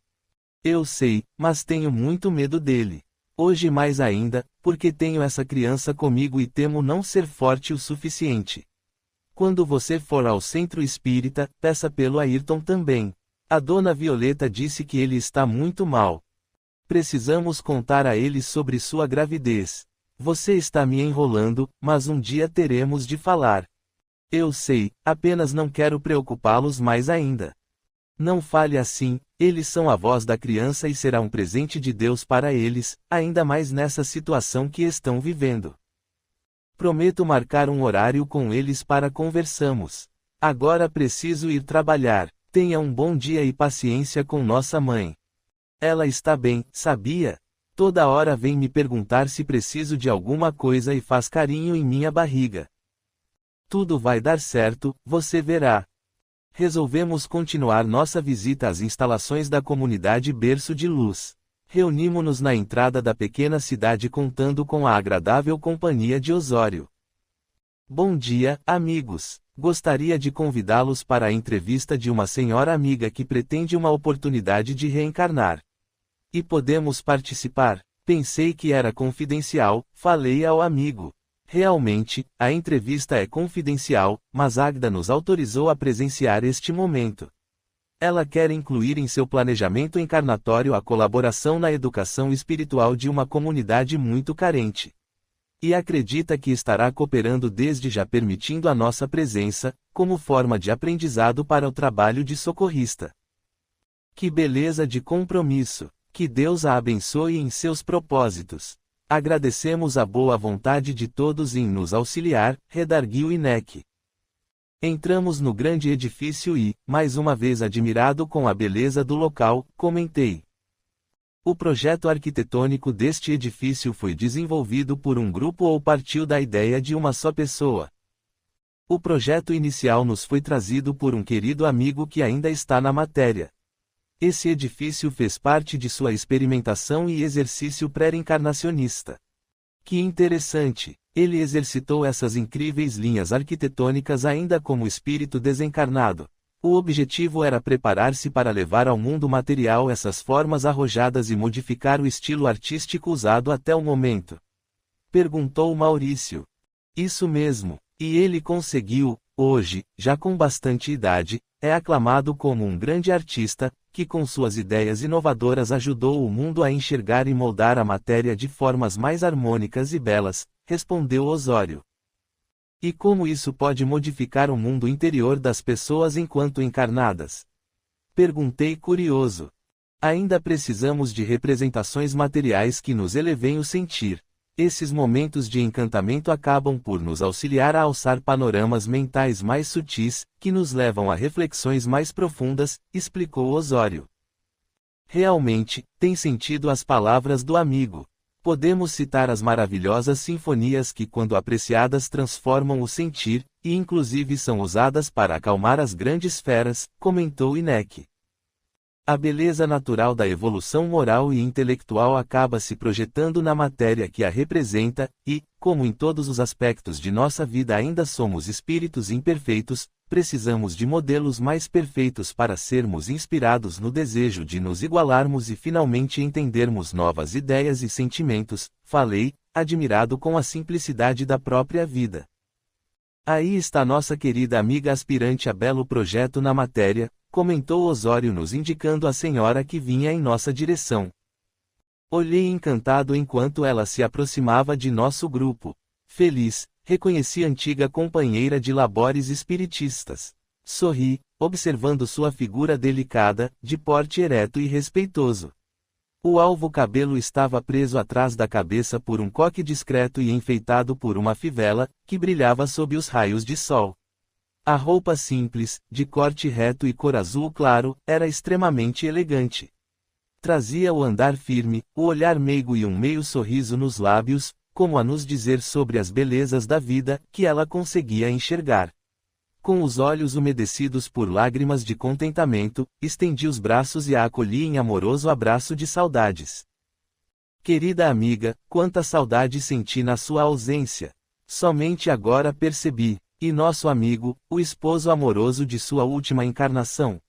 Eu sei, mas tenho muito medo dele. Hoje mais ainda, porque tenho essa criança comigo e temo não ser forte o suficiente. Quando você for ao centro espírita, peça pelo Ayrton também. A dona Violeta disse que ele está muito mal. Precisamos contar a ele sobre sua gravidez. Você está me enrolando, mas um dia teremos de falar. Eu sei, apenas não quero preocupá-los mais ainda. Não fale assim, eles são a voz da criança e será um presente de Deus para eles, ainda mais nessa situação que estão vivendo. Prometo marcar um horário com eles para conversarmos. Agora preciso ir trabalhar. Tenha um bom dia e paciência com nossa mãe. Ela está bem, sabia? Toda hora vem me perguntar se preciso de alguma coisa e faz carinho em minha barriga. Tudo vai dar certo, você verá. Resolvemos continuar nossa visita às instalações da comunidade Berço de Luz. Reunimos-nos na entrada da pequena cidade contando com a agradável companhia de Osório. Bom dia, amigos. Gostaria de convidá-los para a entrevista de uma senhora amiga que pretende uma oportunidade de reencarnar. E podemos participar? Pensei que era confidencial, falei ao amigo. Realmente, a entrevista é confidencial, mas Agda nos autorizou a presenciar este momento. Ela quer incluir em seu planejamento encarnatório a colaboração na educação espiritual de uma comunidade muito carente. E acredita que estará cooperando desde já permitindo a nossa presença, como forma de aprendizado para o trabalho de socorrista. Que beleza de compromisso! Que Deus a abençoe em seus propósitos. Agradecemos a boa vontade de todos em nos auxiliar, redarguiu Inek. Entramos no grande edifício e, mais uma vez admirado com a beleza do local, comentei. O projeto arquitetônico deste edifício foi desenvolvido por um grupo ou partiu da ideia de uma só pessoa? O projeto inicial nos foi trazido por um querido amigo que ainda está na matéria. Esse edifício fez parte de sua experimentação e exercício pré-encarnacionista. Que interessante! Ele exercitou essas incríveis linhas arquitetônicas ainda como espírito desencarnado. O objetivo era preparar-se para levar ao mundo material essas formas arrojadas e modificar o estilo artístico usado até o momento. Perguntou Maurício. Isso mesmo, e ele conseguiu. Hoje, já com bastante idade, é aclamado como um grande artista, que com suas ideias inovadoras ajudou o mundo a enxergar e moldar a matéria de formas mais harmônicas e belas, respondeu Osório. E como isso pode modificar o mundo interior das pessoas enquanto encarnadas? Perguntei curioso. Ainda precisamos de representações materiais que nos elevem o sentir. Esses momentos de encantamento acabam por nos auxiliar a alçar panoramas mentais mais sutis, que nos levam a reflexões mais profundas, explicou Osório. Realmente, tem sentido as palavras do amigo. Podemos citar as maravilhosas sinfonias que, quando apreciadas, transformam o sentir, e inclusive são usadas para acalmar as grandes feras, comentou Inek. A beleza natural da evolução moral e intelectual acaba se projetando na matéria que a representa, e, como em todos os aspectos de nossa vida ainda somos espíritos imperfeitos, precisamos de modelos mais perfeitos para sermos inspirados no desejo de nos igualarmos e finalmente entendermos novas ideias e sentimentos. Falei, admirado com a simplicidade da própria vida. Aí está nossa querida amiga aspirante a belo projeto na matéria, comentou Osório nos indicando a senhora que vinha em nossa direção. Olhei encantado enquanto ela se aproximava de nosso grupo. Feliz, reconheci a antiga companheira de labores espiritistas. Sorri, observando sua figura delicada, de porte ereto e respeitoso. O alvo cabelo estava preso atrás da cabeça por um coque discreto e enfeitado por uma fivela, que brilhava sob os raios de sol. A roupa simples, de corte reto e cor azul claro, era extremamente elegante. Trazia o andar firme, o olhar meigo e um meio sorriso nos lábios, como a nos dizer sobre as belezas da vida, que ela conseguia enxergar. Com os olhos umedecidos por lágrimas de contentamento, estendi os braços e a acolhi em amoroso abraço de saudades. Querida amiga, quanta saudade senti na sua ausência. Somente agora percebi. E nosso amigo, o esposo amoroso de sua última encarnação.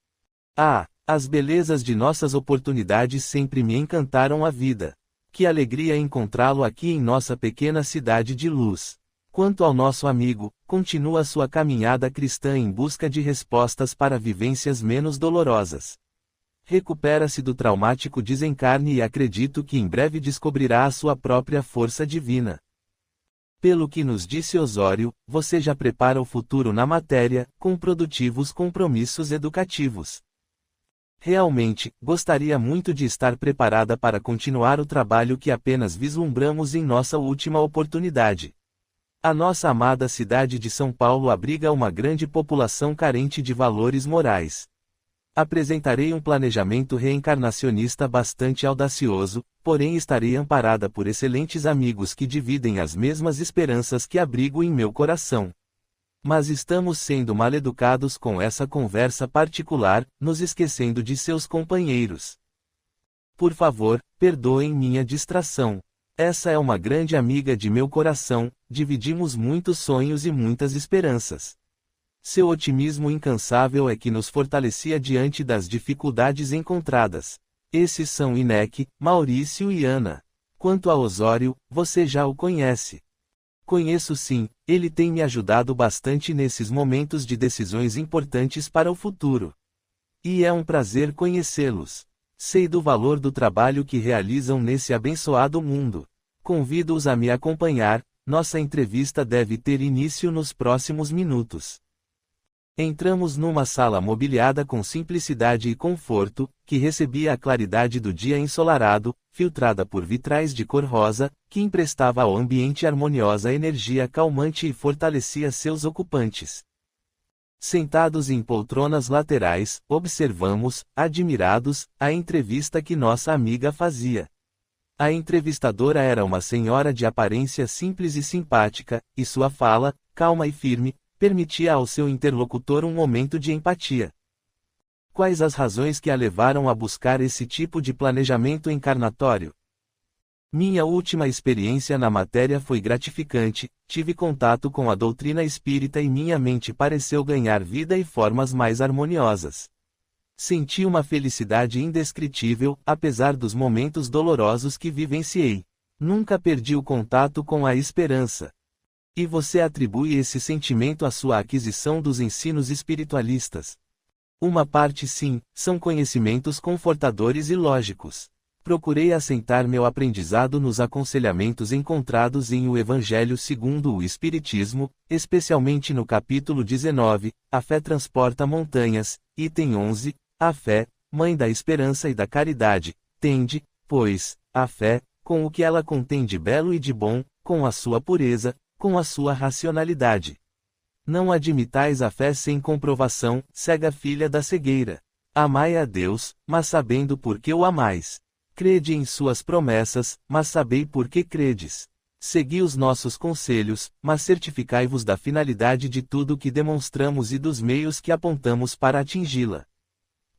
Ah, as belezas de nossas oportunidades sempre me encantaram a vida. Que alegria encontrá-lo aqui em nossa pequena cidade de luz. Quanto ao nosso amigo, continua sua caminhada cristã em busca de respostas para vivências menos dolorosas. Recupera-se do traumático desencarne e acredito que em breve descobrirá a sua própria força divina. Pelo que nos disse Osório, você já prepara o futuro na matéria, com produtivos compromissos educativos. Realmente, gostaria muito de estar preparada para continuar o trabalho que apenas vislumbramos em nossa última oportunidade. A nossa amada cidade de São Paulo abriga uma grande população carente de valores morais. Apresentarei um planejamento reencarnacionista bastante audacioso, porém estarei amparada por excelentes amigos que dividem as mesmas esperanças que abrigo em meu coração. Mas estamos sendo mal-educados com essa conversa particular, nos esquecendo de seus companheiros. Por favor, perdoem minha distração. Essa é uma grande amiga de meu coração, dividimos muitos sonhos e muitas esperanças. Seu otimismo incansável é que nos fortalecia diante das dificuldades encontradas. Esses são Inek, Maurício e Ana. Quanto a Osório, você já o conhece. Conheço sim, ele tem me ajudado bastante nesses momentos de decisões importantes para o futuro. E é um prazer conhecê-los. Sei do valor do trabalho que realizam nesse abençoado mundo. Convido-os a me acompanhar, nossa entrevista deve ter início nos próximos minutos. Entramos numa sala mobiliada com simplicidade e conforto, que recebia a claridade do dia ensolarado, filtrada por vitrais de cor rosa, que emprestava ao ambiente harmoniosa energia calmante e fortalecia seus ocupantes. Sentados em poltronas laterais, observamos, admirados, a entrevista que nossa amiga fazia. A entrevistadora era uma senhora de aparência simples e simpática, e sua fala, calma e firme, permitia ao seu interlocutor um momento de empatia. Quais as razões que a levaram a buscar esse tipo de planejamento encarnatório? Minha última experiência na matéria foi gratificante, tive contato com a doutrina espírita e minha mente pareceu ganhar vida e formas mais harmoniosas. Senti uma felicidade indescritível, apesar dos momentos dolorosos que vivenciei. Nunca perdi o contato com a esperança. E você atribui esse sentimento à sua aquisição dos ensinos espiritualistas? Uma parte sim, são conhecimentos confortadores e lógicos. Procurei assentar meu aprendizado nos aconselhamentos encontrados em O Evangelho segundo o Espiritismo, especialmente no capítulo 19, A Fé Transporta Montanhas, item 11, a fé, mãe da esperança e da caridade, tende, pois, a fé, com o que ela contém de belo e de bom, com a sua pureza, com a sua racionalidade. Não admitais a fé sem comprovação, cega filha da cegueira. Amai a Deus, mas sabendo por que o amais. Crede em suas promessas, mas sabei por que credes. Segui os nossos conselhos, mas certificai-vos da finalidade de tudo que demonstramos e dos meios que apontamos para atingi-la.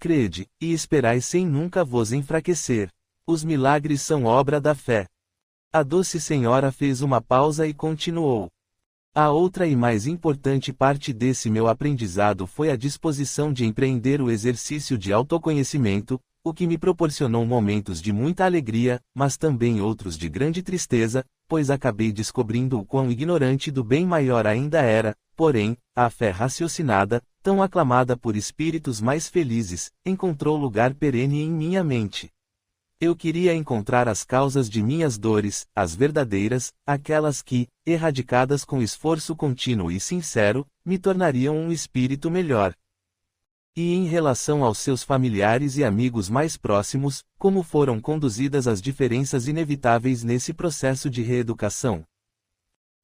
Crede, e esperai sem nunca vos enfraquecer. Os milagres são obra da fé. A doce senhora fez uma pausa e continuou. A outra e mais importante parte desse meu aprendizado foi a disposição de empreender o exercício de autoconhecimento, o que me proporcionou momentos de muita alegria, mas também outros de grande tristeza, pois acabei descobrindo o quão ignorante do bem maior ainda era. Porém, a fé raciocinada, tão aclamada por espíritos mais felizes, encontrou lugar perene em minha mente. Eu queria encontrar as causas de minhas dores, as verdadeiras, aquelas que, erradicadas com esforço contínuo e sincero, me tornariam um espírito melhor. E em relação aos seus familiares e amigos mais próximos, como foram conduzidas as diferenças inevitáveis nesse processo de reeducação?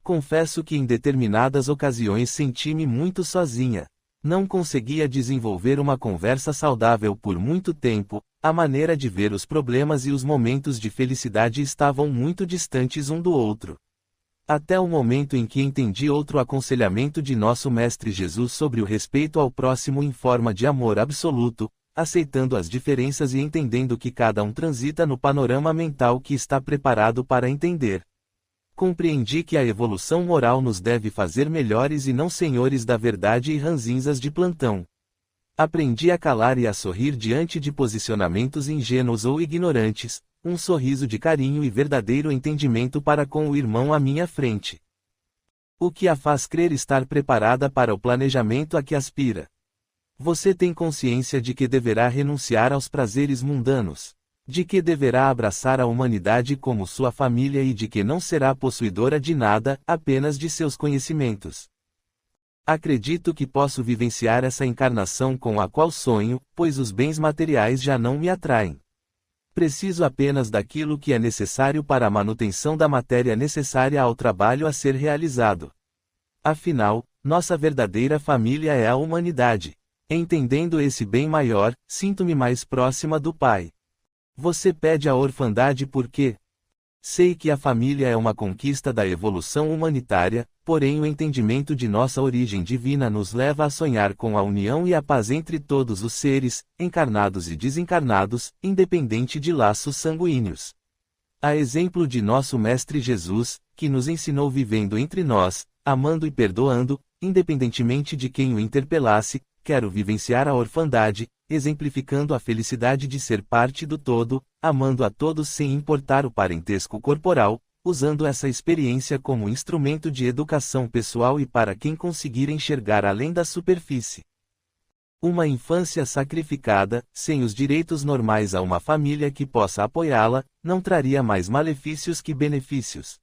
Confesso que em determinadas ocasiões senti-me muito sozinha. Não conseguia desenvolver uma conversa saudável por muito tempo, a maneira de ver os problemas e os momentos de felicidade estavam muito distantes um do outro. Até o momento em que entendi outro aconselhamento de nosso Mestre Jesus sobre o respeito ao próximo em forma de amor absoluto, aceitando as diferenças e entendendo que cada um transita no panorama mental que está preparado para entender. Compreendi que a evolução moral nos deve fazer melhores e não senhores da verdade e ranzinzas de plantão. Aprendi a calar e a sorrir diante de posicionamentos ingênuos ou ignorantes, um sorriso de carinho e verdadeiro entendimento para com o irmão à minha frente. O que a faz crer estar preparada para o planejamento a que aspira. Você tem consciência de que deverá renunciar aos prazeres mundanos, de que deverá abraçar a humanidade como sua família e de que não será possuidora de nada, apenas de seus conhecimentos. Acredito que posso vivenciar essa encarnação com a qual sonho, pois os bens materiais já não me atraem. Preciso apenas daquilo que é necessário para a manutenção da matéria necessária ao trabalho a ser realizado. Afinal, nossa verdadeira família é a humanidade. Entendendo esse bem maior, sinto-me mais próxima do Pai. Você pede a orfandade por quê? Sei que a família é uma conquista da evolução humanitária, porém o entendimento de nossa origem divina nos leva a sonhar com a união e a paz entre todos os seres, encarnados e desencarnados, independente de laços sanguíneos. A exemplo de nosso Mestre Jesus, que nos ensinou vivendo entre nós, amando e perdoando, independentemente de quem o interpelasse, quero vivenciar a orfandade, exemplificando a felicidade de ser parte do todo, amando a todos sem importar o parentesco corporal, usando essa experiência como instrumento de educação pessoal e para quem conseguir enxergar além da superfície. Uma infância sacrificada, sem os direitos normais a uma família que possa apoiá-la, não traria mais malefícios que benefícios.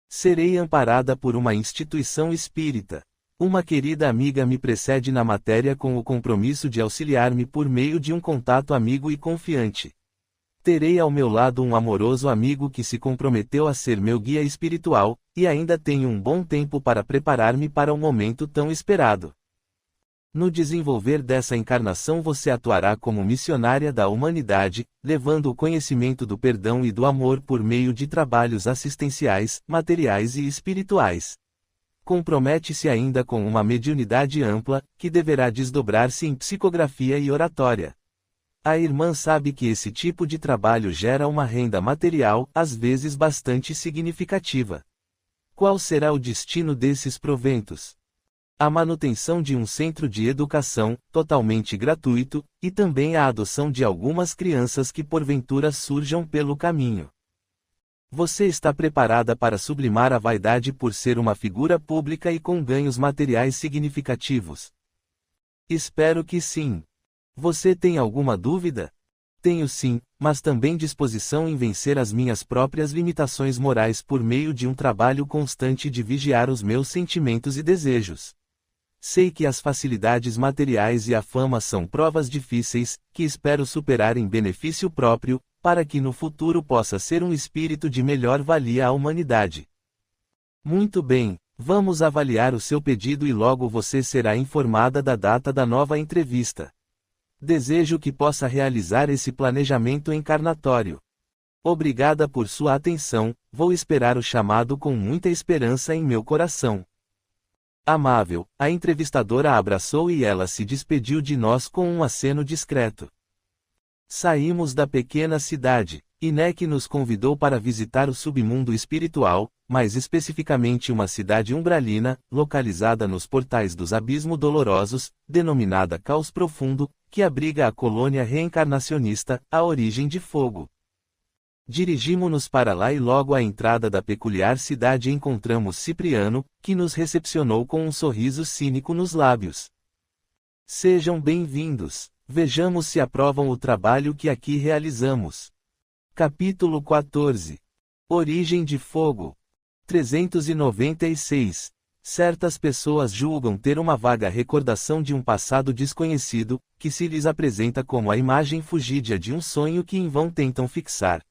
Serei amparada por uma instituição espírita. Uma querida amiga me precede na matéria com o compromisso de auxiliar-me por meio de um contato amigo e confiante. Terei ao meu lado um amoroso amigo que se comprometeu a ser meu guia espiritual, e ainda tenho um bom tempo para preparar-me para o momento tão esperado. No desenvolver dessa encarnação você atuará como missionária da humanidade, levando o conhecimento do perdão e do amor por meio de trabalhos assistenciais, materiais e espirituais. Compromete-se ainda com uma mediunidade ampla, que deverá desdobrar-se em psicografia e oratória. A irmã sabe que esse tipo de trabalho gera uma renda material, às vezes bastante significativa. Qual será o destino desses proventos? A manutenção de um centro de educação, totalmente gratuito, e também a adoção de algumas crianças que porventura surjam pelo caminho. Você está preparada para sublimar a vaidade por ser uma figura pública e com ganhos materiais significativos? Espero que sim. Você tem alguma dúvida? Tenho sim, mas também disposição em vencer as minhas próprias limitações morais por meio de um trabalho constante de vigiar os meus sentimentos e desejos. Sei que as facilidades materiais e a fama são provas difíceis, que espero superar em benefício próprio, para que no futuro possa ser um espírito de melhor valia à humanidade. Muito bem, vamos avaliar o seu pedido e logo você será informada da data da nova entrevista. Desejo que possa realizar esse planejamento encarnatório. Obrigada por sua atenção, vou esperar o chamado com muita esperança em meu coração. Amável, a entrevistadora a abraçou e ela se despediu de nós com um aceno discreto. Saímos da pequena cidade. Inek nos convidou para visitar o submundo espiritual, mais especificamente uma cidade umbralina, localizada nos portais dos Abismos Dolorosos, denominada Caos Profundo, que abriga a colônia reencarnacionista, a Origem de Fogo. Dirigimo-nos para lá e logo à entrada da peculiar cidade encontramos Cipriano, que nos recepcionou com um sorriso cínico nos lábios. Sejam bem-vindos. Vejamos se aprovam o trabalho que aqui realizamos. Capítulo 14. Origem de Fogo. 396. Certas pessoas julgam ter uma vaga recordação de um passado desconhecido, que se lhes apresenta como a imagem fugídia de um sonho que em vão tentam fixar.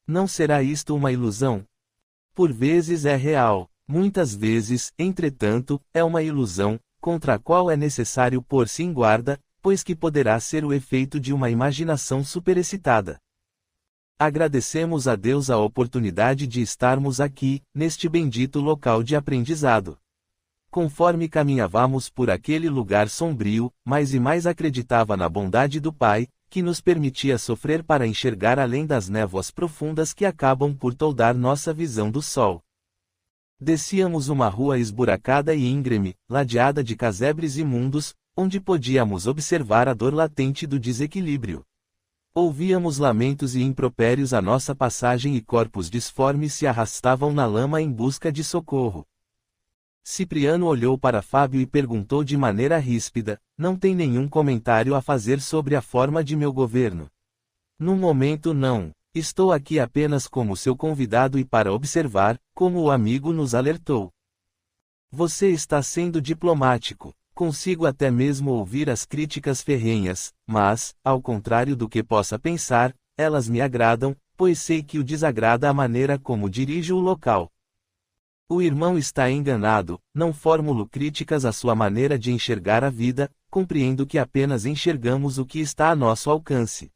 Não será isto uma ilusão? Por vezes é real, muitas vezes, entretanto, é uma ilusão, contra a qual é necessário pôr-se em guarda, pois que poderá ser o efeito de uma imaginação superexcitada. Agradecemos a Deus a oportunidade de estarmos aqui, neste bendito local de aprendizado. Conforme caminhávamos por aquele lugar sombrio, mais e mais acreditava na bondade do Pai, que nos permitia sofrer para enxergar além das névoas profundas que acabam por toldar nossa visão do sol. Descíamos uma rua esburacada e íngreme, ladeada de casebres imundos, onde podíamos observar a dor latente do desequilíbrio. Ouvíamos lamentos e impropérios à nossa passagem e corpos disformes se arrastavam na lama em busca de socorro. Cipriano olhou para Fábio e perguntou de maneira ríspida: não tem nenhum comentário a fazer sobre a forma de meu governo? No momento não. Estou aqui apenas como seu convidado e para observar, como o amigo nos alertou. Você está sendo diplomático. Consigo até mesmo ouvir as críticas ferrenhas, mas, ao contrário do que possa pensar, elas me agradam, pois sei que o desagrada a maneira como dirijo o local. O irmão está enganado, não formulo críticas à sua maneira de enxergar a vida, compreendo que apenas enxergamos o que está a nosso alcance.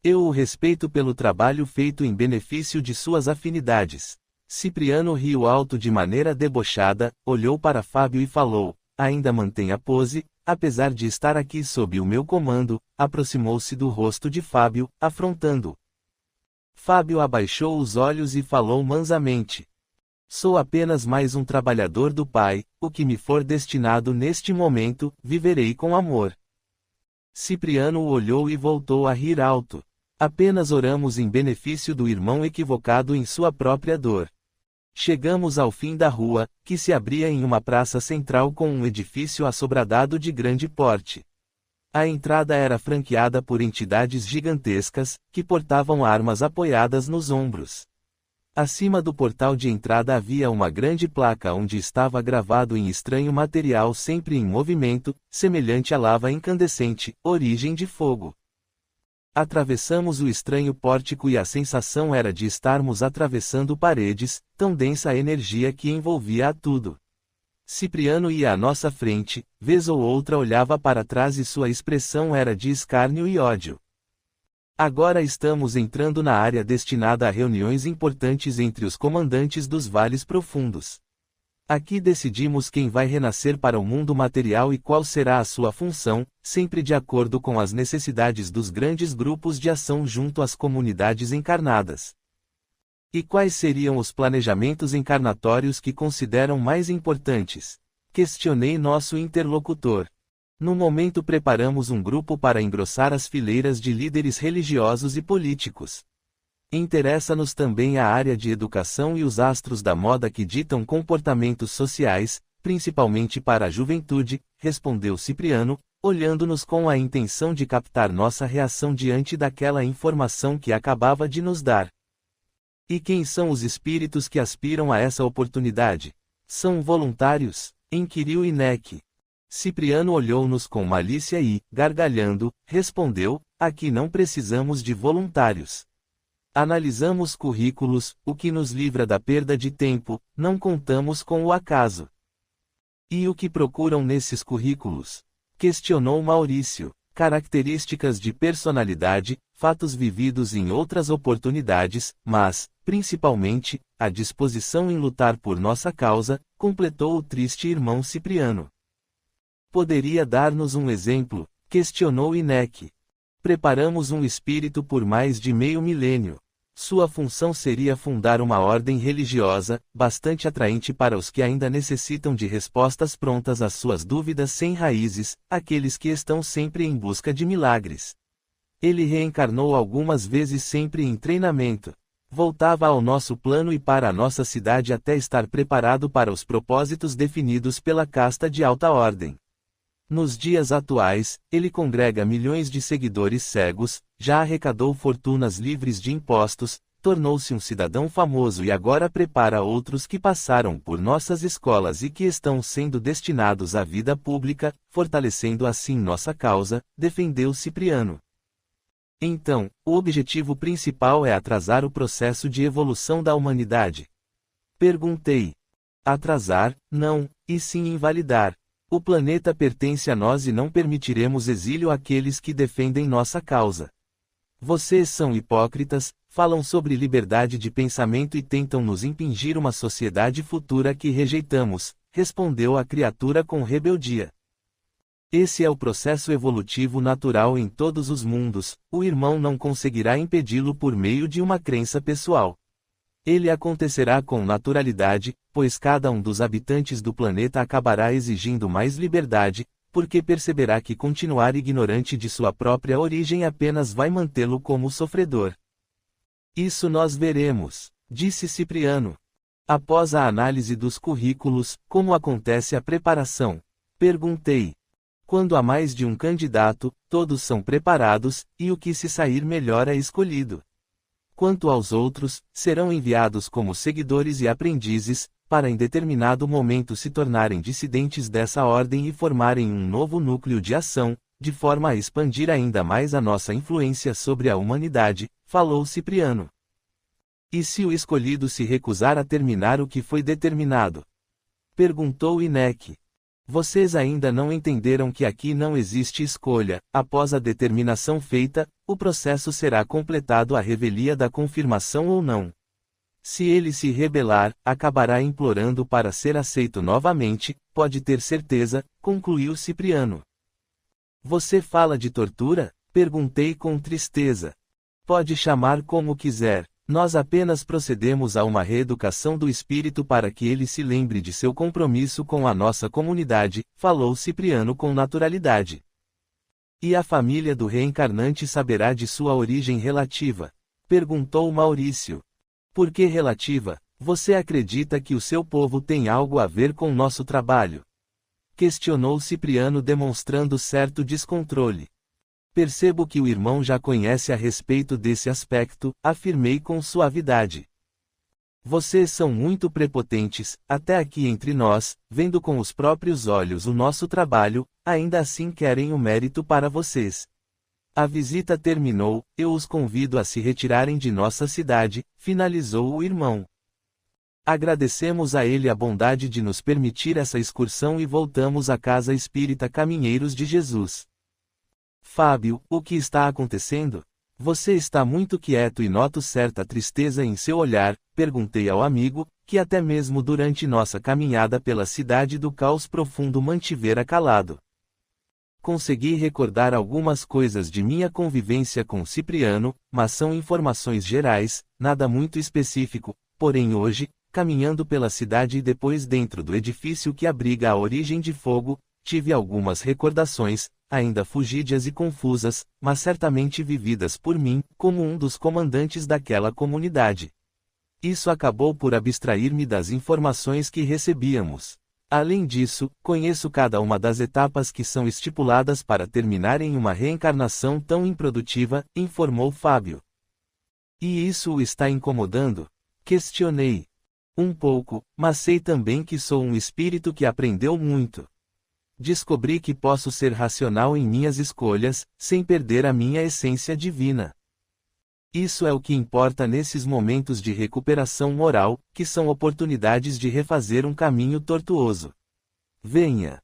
Eu o respeito pelo trabalho feito em benefício de suas afinidades. Cipriano riu alto de maneira debochada, olhou para Fábio e falou: ainda mantém a pose, apesar de estar aqui sob o meu comando, aproximou-se do rosto de Fábio, afrontando. Fábio abaixou os olhos e falou mansamente: sou apenas mais um trabalhador do Pai, o que me for destinado neste momento, viverei com amor. Cipriano o olhou e voltou a rir alto. Apenas oramos em benefício do irmão equivocado em sua própria dor. Chegamos ao fim da rua, que se abria em uma praça central com um edifício assobradado de grande porte. A entrada era franqueada por entidades gigantescas, que portavam armas apoiadas nos ombros. Acima do portal de entrada havia uma grande placa onde estava gravado em estranho material sempre em movimento, semelhante a lava incandescente, origem de fogo. Atravessamos o estranho pórtico e a sensação era de estarmos atravessando paredes, tão densa a energia que envolvia a tudo. Cipriano ia à nossa frente, vez ou outra olhava para trás e sua expressão era de escárnio e ódio. Agora estamos entrando na área destinada a reuniões importantes entre os comandantes dos vales profundos. Aqui decidimos quem vai renascer para o mundo material e qual será a sua função, sempre de acordo com as necessidades dos grandes grupos de ação junto às comunidades encarnadas. E quais seriam os planejamentos encarnatórios que consideram mais importantes? Questionei nosso interlocutor. No momento preparamos um grupo para engrossar as fileiras de líderes religiosos e políticos. Interessa-nos também a área de educação e os astros da moda que ditam comportamentos sociais, principalmente para a juventude, respondeu Cipriano, olhando-nos com a intenção de captar nossa reação diante daquela informação que acabava de nos dar. E quem são os espíritos que aspiram a essa oportunidade? São voluntários? Inquiriu Inek. Cipriano olhou-nos com malícia e, gargalhando, respondeu: aqui não precisamos de voluntários. Analisamos currículos, o que nos livra da perda de tempo, não contamos com o acaso. E o que procuram nesses currículos? Questionou Maurício. Características de personalidade, fatos vividos em outras oportunidades, mas, principalmente, a disposição em lutar por nossa causa, completou o triste irmão Cipriano. Poderia dar-nos um exemplo? Questionou Inek. Preparamos um espírito por mais de meio milênio. Sua função seria fundar uma ordem religiosa, bastante atraente para os que ainda necessitam de respostas prontas às suas dúvidas sem raízes, aqueles que estão sempre em busca de milagres. Ele reencarnou algumas vezes sempre em treinamento. Voltava ao nosso plano e para a nossa cidade até estar preparado para os propósitos definidos pela casta de alta ordem. Nos dias atuais, ele congrega milhões de seguidores cegos, já arrecadou fortunas livres de impostos, tornou-se um cidadão famoso e agora prepara outros que passaram por nossas escolas e que estão sendo destinados à vida pública, fortalecendo assim nossa causa, defendeu Cipriano. Então, o objetivo principal é atrasar o processo de evolução da humanidade? Perguntei. Atrasar, não, e sim invalidar. O planeta pertence a nós e não permitiremos exílio àqueles que defendem nossa causa. Vocês são hipócritas, falam sobre liberdade de pensamento e tentam nos impingir uma sociedade futura que rejeitamos, respondeu a criatura com rebeldia. Esse é o processo evolutivo natural em todos os mundos, o irmão não conseguirá impedi-lo por meio de uma crença pessoal. Ele acontecerá com naturalidade, pois cada um dos habitantes do planeta acabará exigindo mais liberdade, porque perceberá que continuar ignorante de sua própria origem apenas vai mantê-lo como sofredor. Isso nós veremos, disse Cipriano. Após a análise dos currículos, como acontece a preparação? Perguntei. Quando há mais de um candidato, todos são preparados, e o que se sair melhor é escolhido. Quanto aos outros, serão enviados como seguidores e aprendizes, para em determinado momento se tornarem dissidentes dessa ordem e formarem um novo núcleo de ação, de forma a expandir ainda mais a nossa influência sobre a humanidade, falou Cipriano. E se o escolhido se recusar a terminar o que foi determinado? Perguntou Inek. Vocês ainda não entenderam que aqui não existe escolha, após a determinação feita, o processo será completado à revelia da confirmação ou não. Se ele se rebelar, acabará implorando para ser aceito novamente, pode ter certeza, concluiu Cipriano. Você fala de tortura? Perguntei com tristeza. Pode chamar como quiser. Nós apenas procedemos a uma reeducação do espírito para que ele se lembre de seu compromisso com a nossa comunidade, falou Cipriano com naturalidade. E a família do reencarnante saberá de sua origem relativa? Perguntou Maurício. Por que relativa? Você acredita que o seu povo tem algo a ver com nosso trabalho? Questionou Cipriano demonstrando certo descontrole. Percebo que o irmão já conhece a respeito desse aspecto, afirmei com suavidade. Vocês são muito prepotentes, até aqui entre nós, vendo com os próprios olhos o nosso trabalho, ainda assim querem o mérito para vocês. A visita terminou, eu os convido a se retirarem de nossa cidade, finalizou o irmão. Agradecemos a ele a bondade de nos permitir essa excursão e voltamos à Casa Espírita Caminheiros de Jesus. Fábio, o que está acontecendo? Você está muito quieto e noto certa tristeza em seu olhar, perguntei ao amigo, que até mesmo durante nossa caminhada pela cidade do caos profundo mantivera calado. Consegui recordar algumas coisas de minha convivência com Cipriano, mas são informações gerais, nada muito específico, porém hoje, caminhando pela cidade e depois dentro do edifício que abriga a origem de fogo, tive algumas recordações, ainda fugídias e confusas, mas certamente vividas por mim, como um dos comandantes daquela comunidade. Isso acabou por abstrair-me das informações que recebíamos. Além disso, conheço cada uma das etapas que são estipuladas para terminar em uma reencarnação tão improdutiva, informou Fábio. E isso o está incomodando? Questionei. Um pouco, mas sei também que sou um espírito que aprendeu muito. Descobri que posso ser racional em minhas escolhas, sem perder a minha essência divina. Isso é o que importa nesses momentos de recuperação moral, que são oportunidades de refazer um caminho tortuoso. Venha.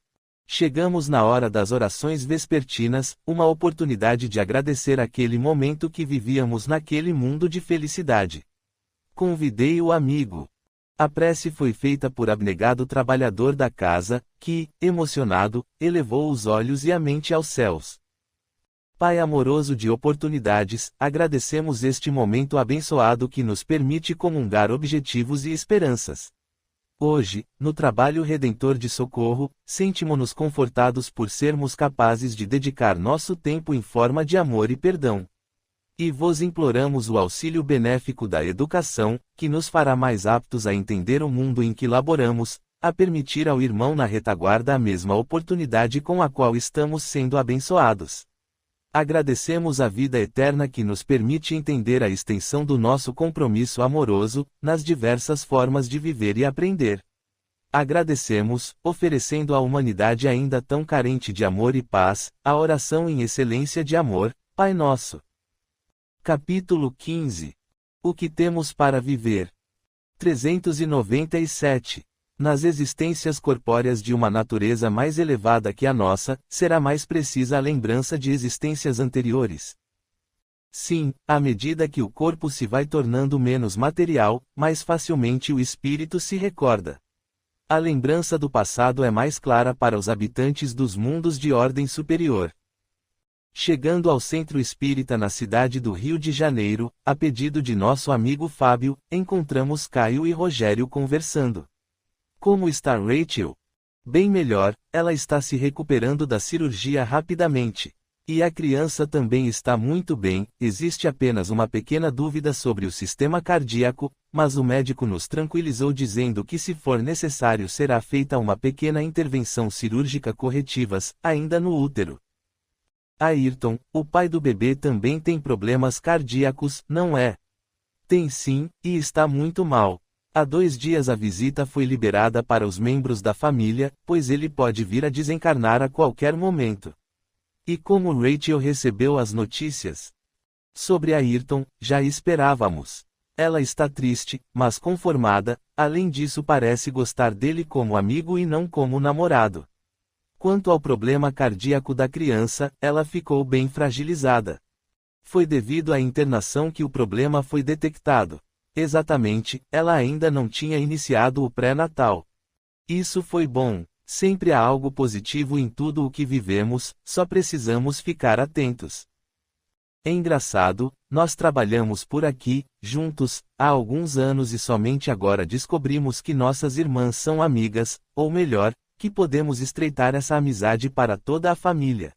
Chegamos na hora das orações vespertinas, uma oportunidade de agradecer aquele momento que vivíamos naquele mundo de felicidade. Convidei o amigo. A prece foi feita por abnegado trabalhador da casa, que, emocionado, elevou os olhos e a mente aos céus. Pai amoroso de oportunidades, agradecemos este momento abençoado que nos permite comungar objetivos e esperanças. Hoje, no trabalho redentor de socorro, sentimos-nos confortados por sermos capazes de dedicar nosso tempo em forma de amor e perdão. E vos imploramos o auxílio benéfico da educação, que nos fará mais aptos a entender o mundo em que laboramos, a permitir ao irmão na retaguarda a mesma oportunidade com a qual estamos sendo abençoados. Agradecemos a vida eterna que nos permite entender a extensão do nosso compromisso amoroso, nas diversas formas de viver e aprender. Agradecemos, oferecendo à humanidade ainda tão carente de amor e paz, a oração em excelência de amor, Pai Nosso. Capítulo 15. O que temos para viver? 397. Nas existências corpóreas de uma natureza mais elevada que a nossa, será mais precisa a lembrança de existências anteriores. Sim, à medida que o corpo se vai tornando menos material, mais facilmente o espírito se recorda. A lembrança do passado é mais clara para os habitantes dos mundos de ordem superior. Chegando ao centro espírita na cidade do Rio de Janeiro, a pedido de nosso amigo Fábio, encontramos Caio e Rogério conversando. Como está Rachel? Bem melhor, ela está se recuperando da cirurgia rapidamente. E a criança também está muito bem, existe apenas uma pequena dúvida sobre o sistema cardíaco, mas o médico nos tranquilizou dizendo que se for necessário será feita uma pequena intervenção cirúrgica corretivas, ainda no útero. Ayrton, o pai do bebê também tem problemas cardíacos, não é? Tem sim, e está muito mal. Há 2 dias a visita foi liberada para os membros da família, pois ele pode vir a desencarnar a qualquer momento. E como Rachel recebeu as notícias? Sobre Ayrton, já esperávamos. Ela está triste, mas conformada, além disso parece gostar dele como amigo e não como namorado. Quanto ao problema cardíaco da criança, ela ficou bem fragilizada. Foi devido à internação que o problema foi detectado. Exatamente, ela ainda não tinha iniciado o pré-natal. Isso foi bom. Sempre há algo positivo em tudo o que vivemos, só precisamos ficar atentos. É engraçado, nós trabalhamos por aqui, juntos, há alguns anos e somente agora descobrimos que nossas irmãs são amigas, ou melhor, que podemos estreitar essa amizade para toda a família.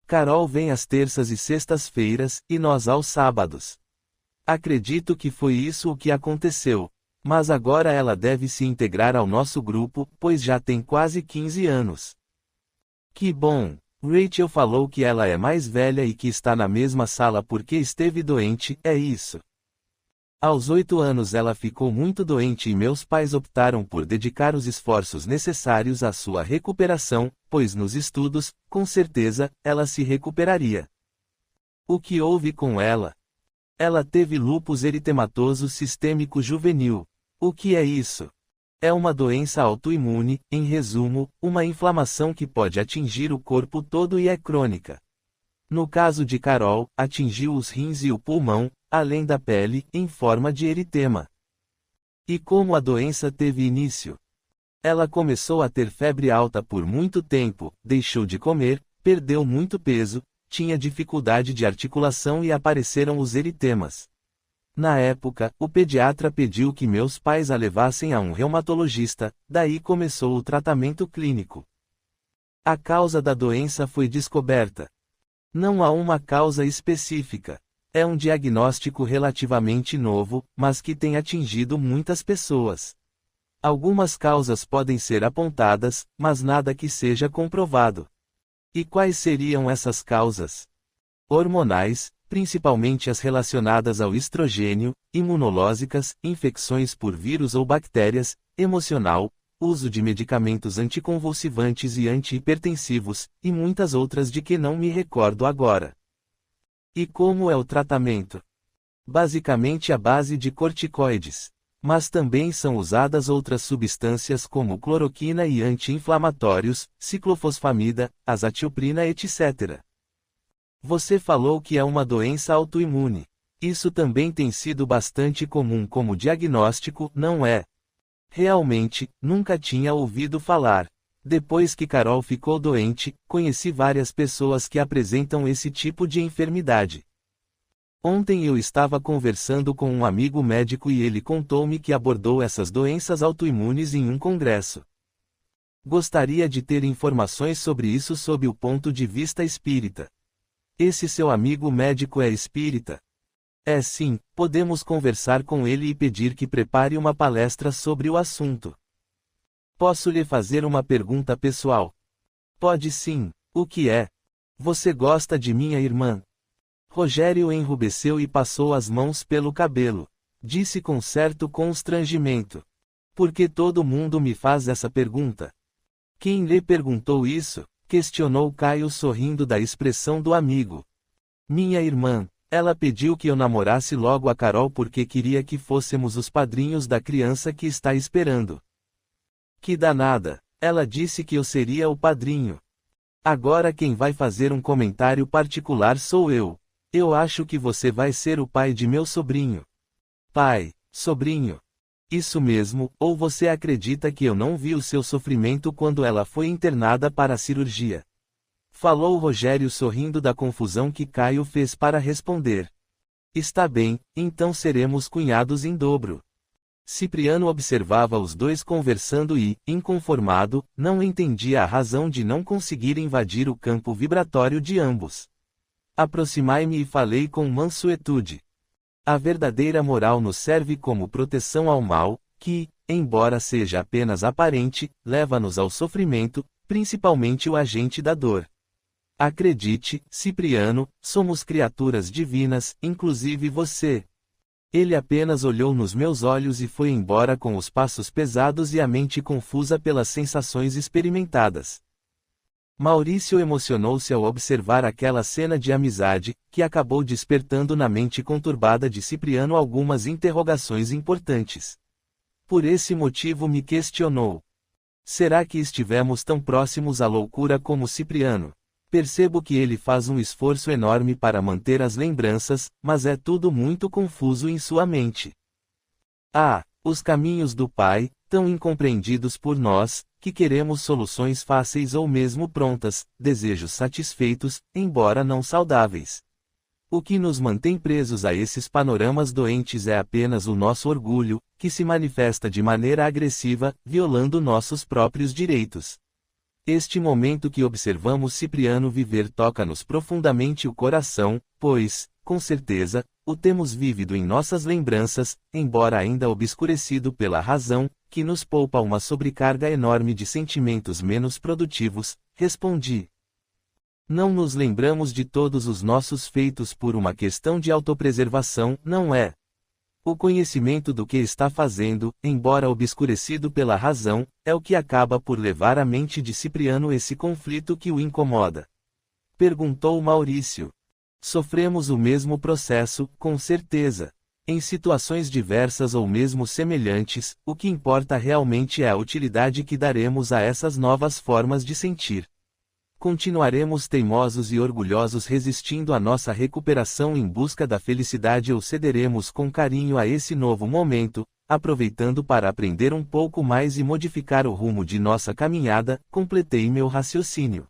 Carol vem às terças e sextas-feiras, e nós aos sábados. Acredito que foi isso o que aconteceu. Mas agora ela deve se integrar ao nosso grupo, pois já tem quase 15 anos. Que bom! Rachel falou que ela é mais velha e que está na mesma sala porque esteve doente, é isso. Aos 8 anos ela ficou muito doente e meus pais optaram por dedicar os esforços necessários à sua recuperação, pois nos estudos, com certeza, ela se recuperaria. O que houve com ela? Ela teve lúpus eritematoso sistêmico juvenil. O que é isso? É uma doença autoimune, em resumo, uma inflamação que pode atingir o corpo todo e é crônica. No caso de Carol, atingiu os rins e o pulmão, além da pele, em forma de eritema. E como a doença teve início? Ela começou a ter febre alta por muito tempo, deixou de comer, perdeu muito peso, tinha dificuldade de articulação e apareceram os eritemas. Na época, o pediatra pediu que meus pais a levassem a um reumatologista, daí começou o tratamento clínico. A causa da doença foi descoberta. Não há uma causa específica. É um diagnóstico relativamente novo, mas que tem atingido muitas pessoas. Algumas causas podem ser apontadas, mas nada que seja comprovado. E quais seriam essas causas? Hormonais, principalmente as relacionadas ao estrogênio, imunológicas, infecções por vírus ou bactérias, emocional, uso de medicamentos anticonvulsivantes e antihipertensivos, e muitas outras de que não me recordo agora. E como é o tratamento? Basicamente à base de corticoides. Mas também são usadas outras substâncias como cloroquina e anti-inflamatórios, ciclofosfamida, azatilprina, etc. Você falou que é uma doença autoimune. Isso também tem sido bastante comum como diagnóstico, não é? Realmente, nunca tinha ouvido falar. Depois que Carol ficou doente, conheci várias pessoas que apresentam esse tipo de enfermidade. Ontem eu estava conversando com um amigo médico e ele contou-me que abordou essas doenças autoimunes em um congresso. Gostaria de ter informações sobre isso sob o ponto de vista espírita. Esse seu amigo médico é espírita? É sim, podemos conversar com ele e pedir que prepare uma palestra sobre o assunto. Posso lhe fazer uma pergunta pessoal? Pode sim. O que é? Você gosta de minha irmã? Rogério enrubesceu e passou as mãos pelo cabelo. Disse com certo constrangimento. Por que todo mundo me faz essa pergunta? Quem lhe perguntou isso? Questionou Caio sorrindo da expressão do amigo. Minha irmã. Ela pediu que eu namorasse logo a Carol porque queria que fôssemos os padrinhos da criança que está esperando. Que danada! Ela disse que eu seria o padrinho. Agora quem vai fazer um comentário particular sou eu. Eu acho que você vai ser o pai de meu sobrinho. Pai, sobrinho. Isso mesmo, ou você acredita que eu não vi o seu sofrimento quando ela foi internada para a cirurgia? Falou Rogério sorrindo da confusão que Caio fez para responder. Está bem, então seremos cunhados em dobro. Cipriano observava os dois conversando e, inconformado, não entendia a razão de não conseguir invadir o campo vibratório de ambos. Aproximai-me e falei com mansuetude. A verdadeira moral nos serve como proteção ao mal, que, embora seja apenas aparente, leva-nos ao sofrimento, principalmente o agente da dor. Acredite, Cipriano, somos criaturas divinas, inclusive você. Ele apenas olhou nos meus olhos e foi embora com os passos pesados e a mente confusa pelas sensações experimentadas. Maurício emocionou-se ao observar aquela cena de amizade, que acabou despertando na mente conturbada de Cipriano algumas interrogações importantes. Por esse motivo me questionou. Será que estivemos tão próximos à loucura como Cipriano? Percebo que ele faz um esforço enorme para manter as lembranças, mas é tudo muito confuso em sua mente. Ah, os caminhos do Pai, tão incompreendidos por nós, que queremos soluções fáceis ou mesmo prontas, desejos satisfeitos, embora não saudáveis. O que nos mantém presos a esses panoramas doentes é apenas o nosso orgulho, que se manifesta de maneira agressiva, violando nossos próprios direitos. Este momento que observamos Cipriano viver toca-nos profundamente o coração, pois, com certeza, o temos vívido em nossas lembranças, embora ainda obscurecido pela razão, que nos poupa uma sobrecarga enorme de sentimentos menos produtivos, respondi. Não nos lembramos de todos os nossos feitos por uma questão de autopreservação, não é? O conhecimento do que está fazendo, embora obscurecido pela razão, é o que acaba por levar à mente de Cipriano esse conflito que o incomoda. Perguntou Maurício. Sofremos o mesmo processo, com certeza. Em situações diversas ou mesmo semelhantes, o que importa realmente é a utilidade que daremos a essas novas formas de sentir. Continuaremos teimosos e orgulhosos resistindo à nossa recuperação em busca da felicidade ou cederemos com carinho a esse novo momento, aproveitando para aprender um pouco mais e modificar o rumo de nossa caminhada, completei meu raciocínio.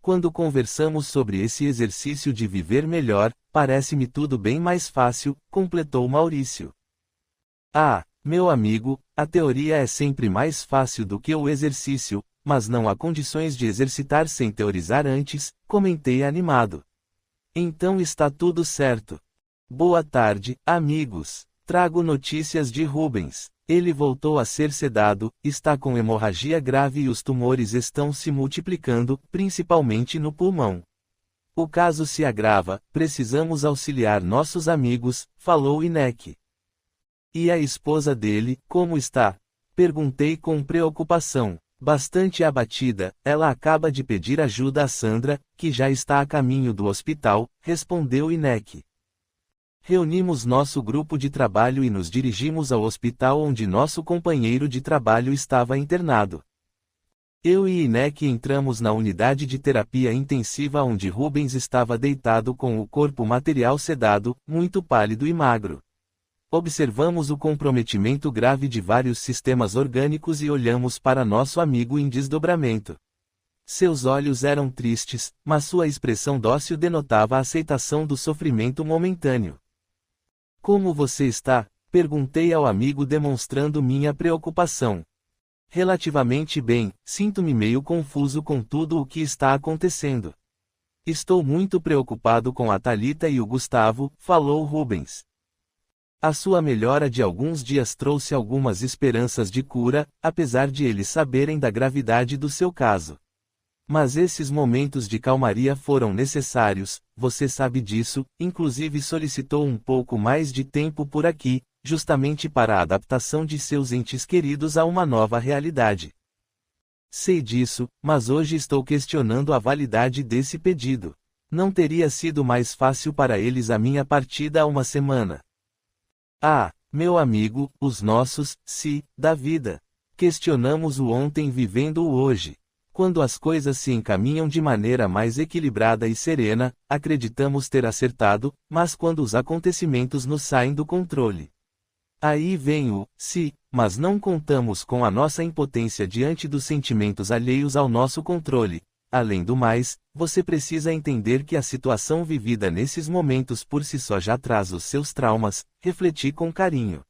Quando conversamos sobre esse exercício de viver melhor, parece-me tudo bem mais fácil, completou Maurício. Ah, meu amigo, a teoria é sempre mais fácil do que o exercício, mas não há condições de exercitar sem teorizar antes, comentei animado. Então está tudo certo. Boa tarde, amigos. Trago notícias de Rubens. Ele voltou a ser sedado, está com hemorragia grave e os tumores estão se multiplicando, principalmente no pulmão. O caso se agrava, precisamos auxiliar nossos amigos, falou Inek. E a esposa dele, como está? Perguntei com preocupação. Bastante abatida, ela acaba de pedir ajuda a Sandra, que já está a caminho do hospital, respondeu Inek. Reunimos nosso grupo de trabalho e nos dirigimos ao hospital onde nosso companheiro de trabalho estava internado. Eu e Inek entramos na unidade de terapia intensiva onde Rubens estava deitado com o corpo material sedado, muito pálido e magro. Observamos o comprometimento grave de vários sistemas orgânicos e olhamos para nosso amigo em desdobramento. Seus olhos eram tristes, mas sua expressão dócil denotava a aceitação do sofrimento momentâneo. Como você está? Perguntei ao amigo demonstrando minha preocupação. Relativamente bem, sinto-me meio confuso com tudo o que está acontecendo. Estou muito preocupado com a Thalita e o Gustavo, falou Rubens. A sua melhora de alguns dias trouxe algumas esperanças de cura, apesar de eles saberem da gravidade do seu caso. Mas esses momentos de calmaria foram necessários, você sabe disso, inclusive solicitou um pouco mais de tempo por aqui, justamente para a adaptação de seus entes queridos a uma nova realidade. Sei disso, mas hoje estou questionando a validade desse pedido. Não teria sido mais fácil para eles a minha partida há uma semana. Ah, meu amigo, os nossos, da vida. Questionamos o ontem vivendo o hoje. Quando as coisas se encaminham de maneira mais equilibrada e serena, acreditamos ter acertado, mas quando os acontecimentos nos saem do controle. Aí vem o mas não contamos com a nossa impotência diante dos sentimentos alheios ao nosso controle. Além do mais, você precisa entender que a situação vivida nesses momentos por si só já traz os seus traumas, refleti com carinho.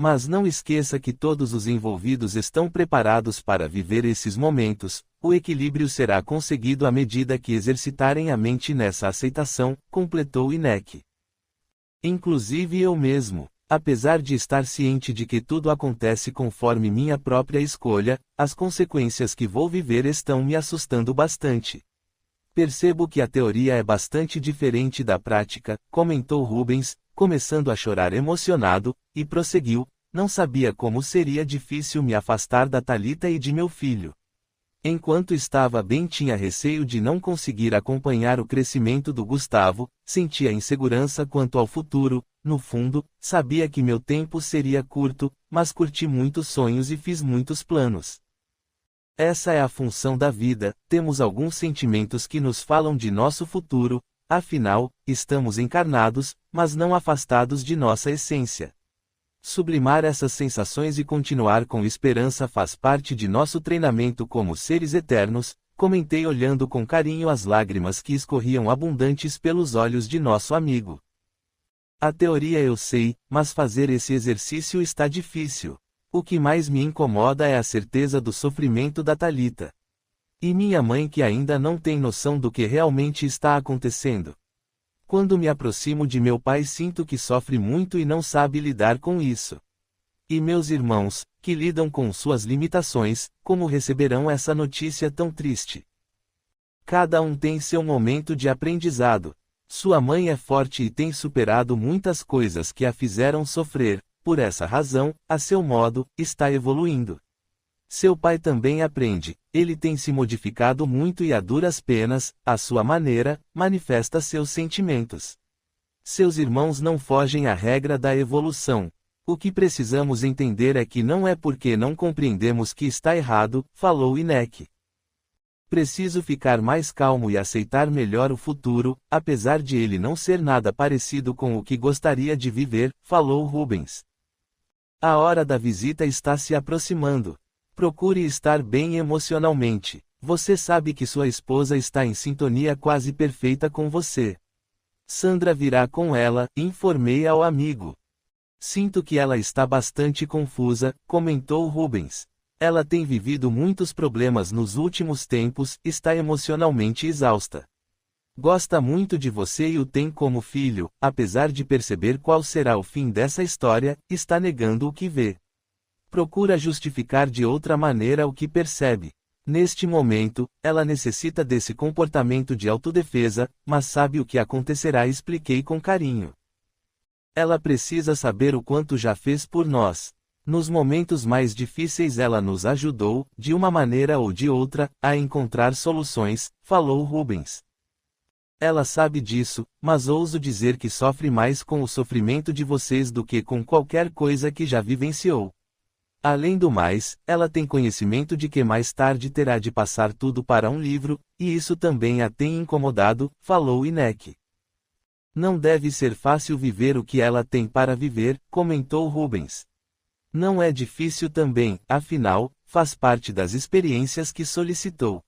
Mas não esqueça que todos os envolvidos estão preparados para viver esses momentos, o equilíbrio será conseguido à medida que exercitarem a mente nessa aceitação, completou Inek. Inclusive eu mesmo. Apesar de estar ciente de que tudo acontece conforme minha própria escolha, as consequências que vou viver estão me assustando bastante. Percebo que a teoria é bastante diferente da prática, comentou Rubens, começando a chorar emocionado, e prosseguiu, não sabia como seria difícil me afastar da Thalita e de meu filho. Enquanto estava bem tinha receio de não conseguir acompanhar o crescimento do Gustavo, sentia insegurança quanto ao futuro, no fundo, sabia que meu tempo seria curto, mas curti muitos sonhos e fiz muitos planos. Essa é a função da vida, temos alguns sentimentos que nos falam de nosso futuro, afinal, estamos encarnados, mas não afastados de nossa essência. Sublimar essas sensações e continuar com esperança faz parte de nosso treinamento como seres eternos, comentei olhando com carinho as lágrimas que escorriam abundantes pelos olhos de nosso amigo. A teoria eu sei, mas fazer esse exercício está difícil. O que mais me incomoda é a certeza do sofrimento da Thalita. E minha mãe que ainda não tem noção do que realmente está acontecendo. Quando me aproximo de meu pai sinto que sofre muito e não sabe lidar com isso. E meus irmãos, que lidam com suas limitações, como receberão essa notícia tão triste? Cada um tem seu momento de aprendizado. Sua mãe é forte e tem superado muitas coisas que a fizeram sofrer, por essa razão, a seu modo, está evoluindo. Seu pai também aprende, ele tem se modificado muito e a duras penas, à sua maneira, manifesta seus sentimentos. Seus irmãos não fogem à regra da evolução. O que precisamos entender é que não é porque não compreendemos que está errado, falou Inek. Preciso ficar mais calmo e aceitar melhor o futuro, apesar de ele não ser nada parecido com o que gostaria de viver, falou Rubens. A hora da visita está se aproximando. Procure estar bem emocionalmente. Você sabe que sua esposa está em sintonia quase perfeita com você. Sandra virá com ela, informei ao amigo. Sinto que ela está bastante confusa, comentou Rubens. Ela tem vivido muitos problemas nos últimos tempos, está emocionalmente exausta. Gosta muito de você e o tem como filho, apesar de perceber qual será o fim dessa história, está negando o que vê. Procura justificar de outra maneira o que percebe. Neste momento, ela necessita desse comportamento de autodefesa, mas sabe o que acontecerá, expliquei com carinho. Ela precisa saber o quanto já fez por nós. Nos momentos mais difíceis ela nos ajudou, de uma maneira ou de outra, a encontrar soluções, falou Rubens. Ela sabe disso, mas ouso dizer que sofre mais com o sofrimento de vocês do que com qualquer coisa que já vivenciou. Além do mais, ela tem conhecimento de que mais tarde terá de passar tudo para um livro, e isso também a tem incomodado, falou Inek. Não deve ser fácil viver o que ela tem para viver, comentou Rubens. Não é difícil também, afinal, faz parte das experiências que solicitou.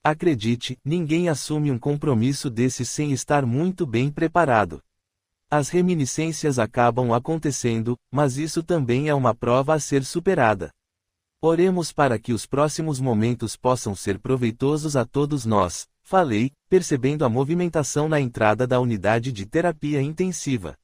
Acredite, ninguém assume um compromisso desse sem estar muito bem preparado. As reminiscências acabam acontecendo, mas isso também é uma prova a ser superada. Oremos para que os próximos momentos possam ser proveitosos a todos nós, falei, percebendo a movimentação na entrada da unidade de terapia intensiva.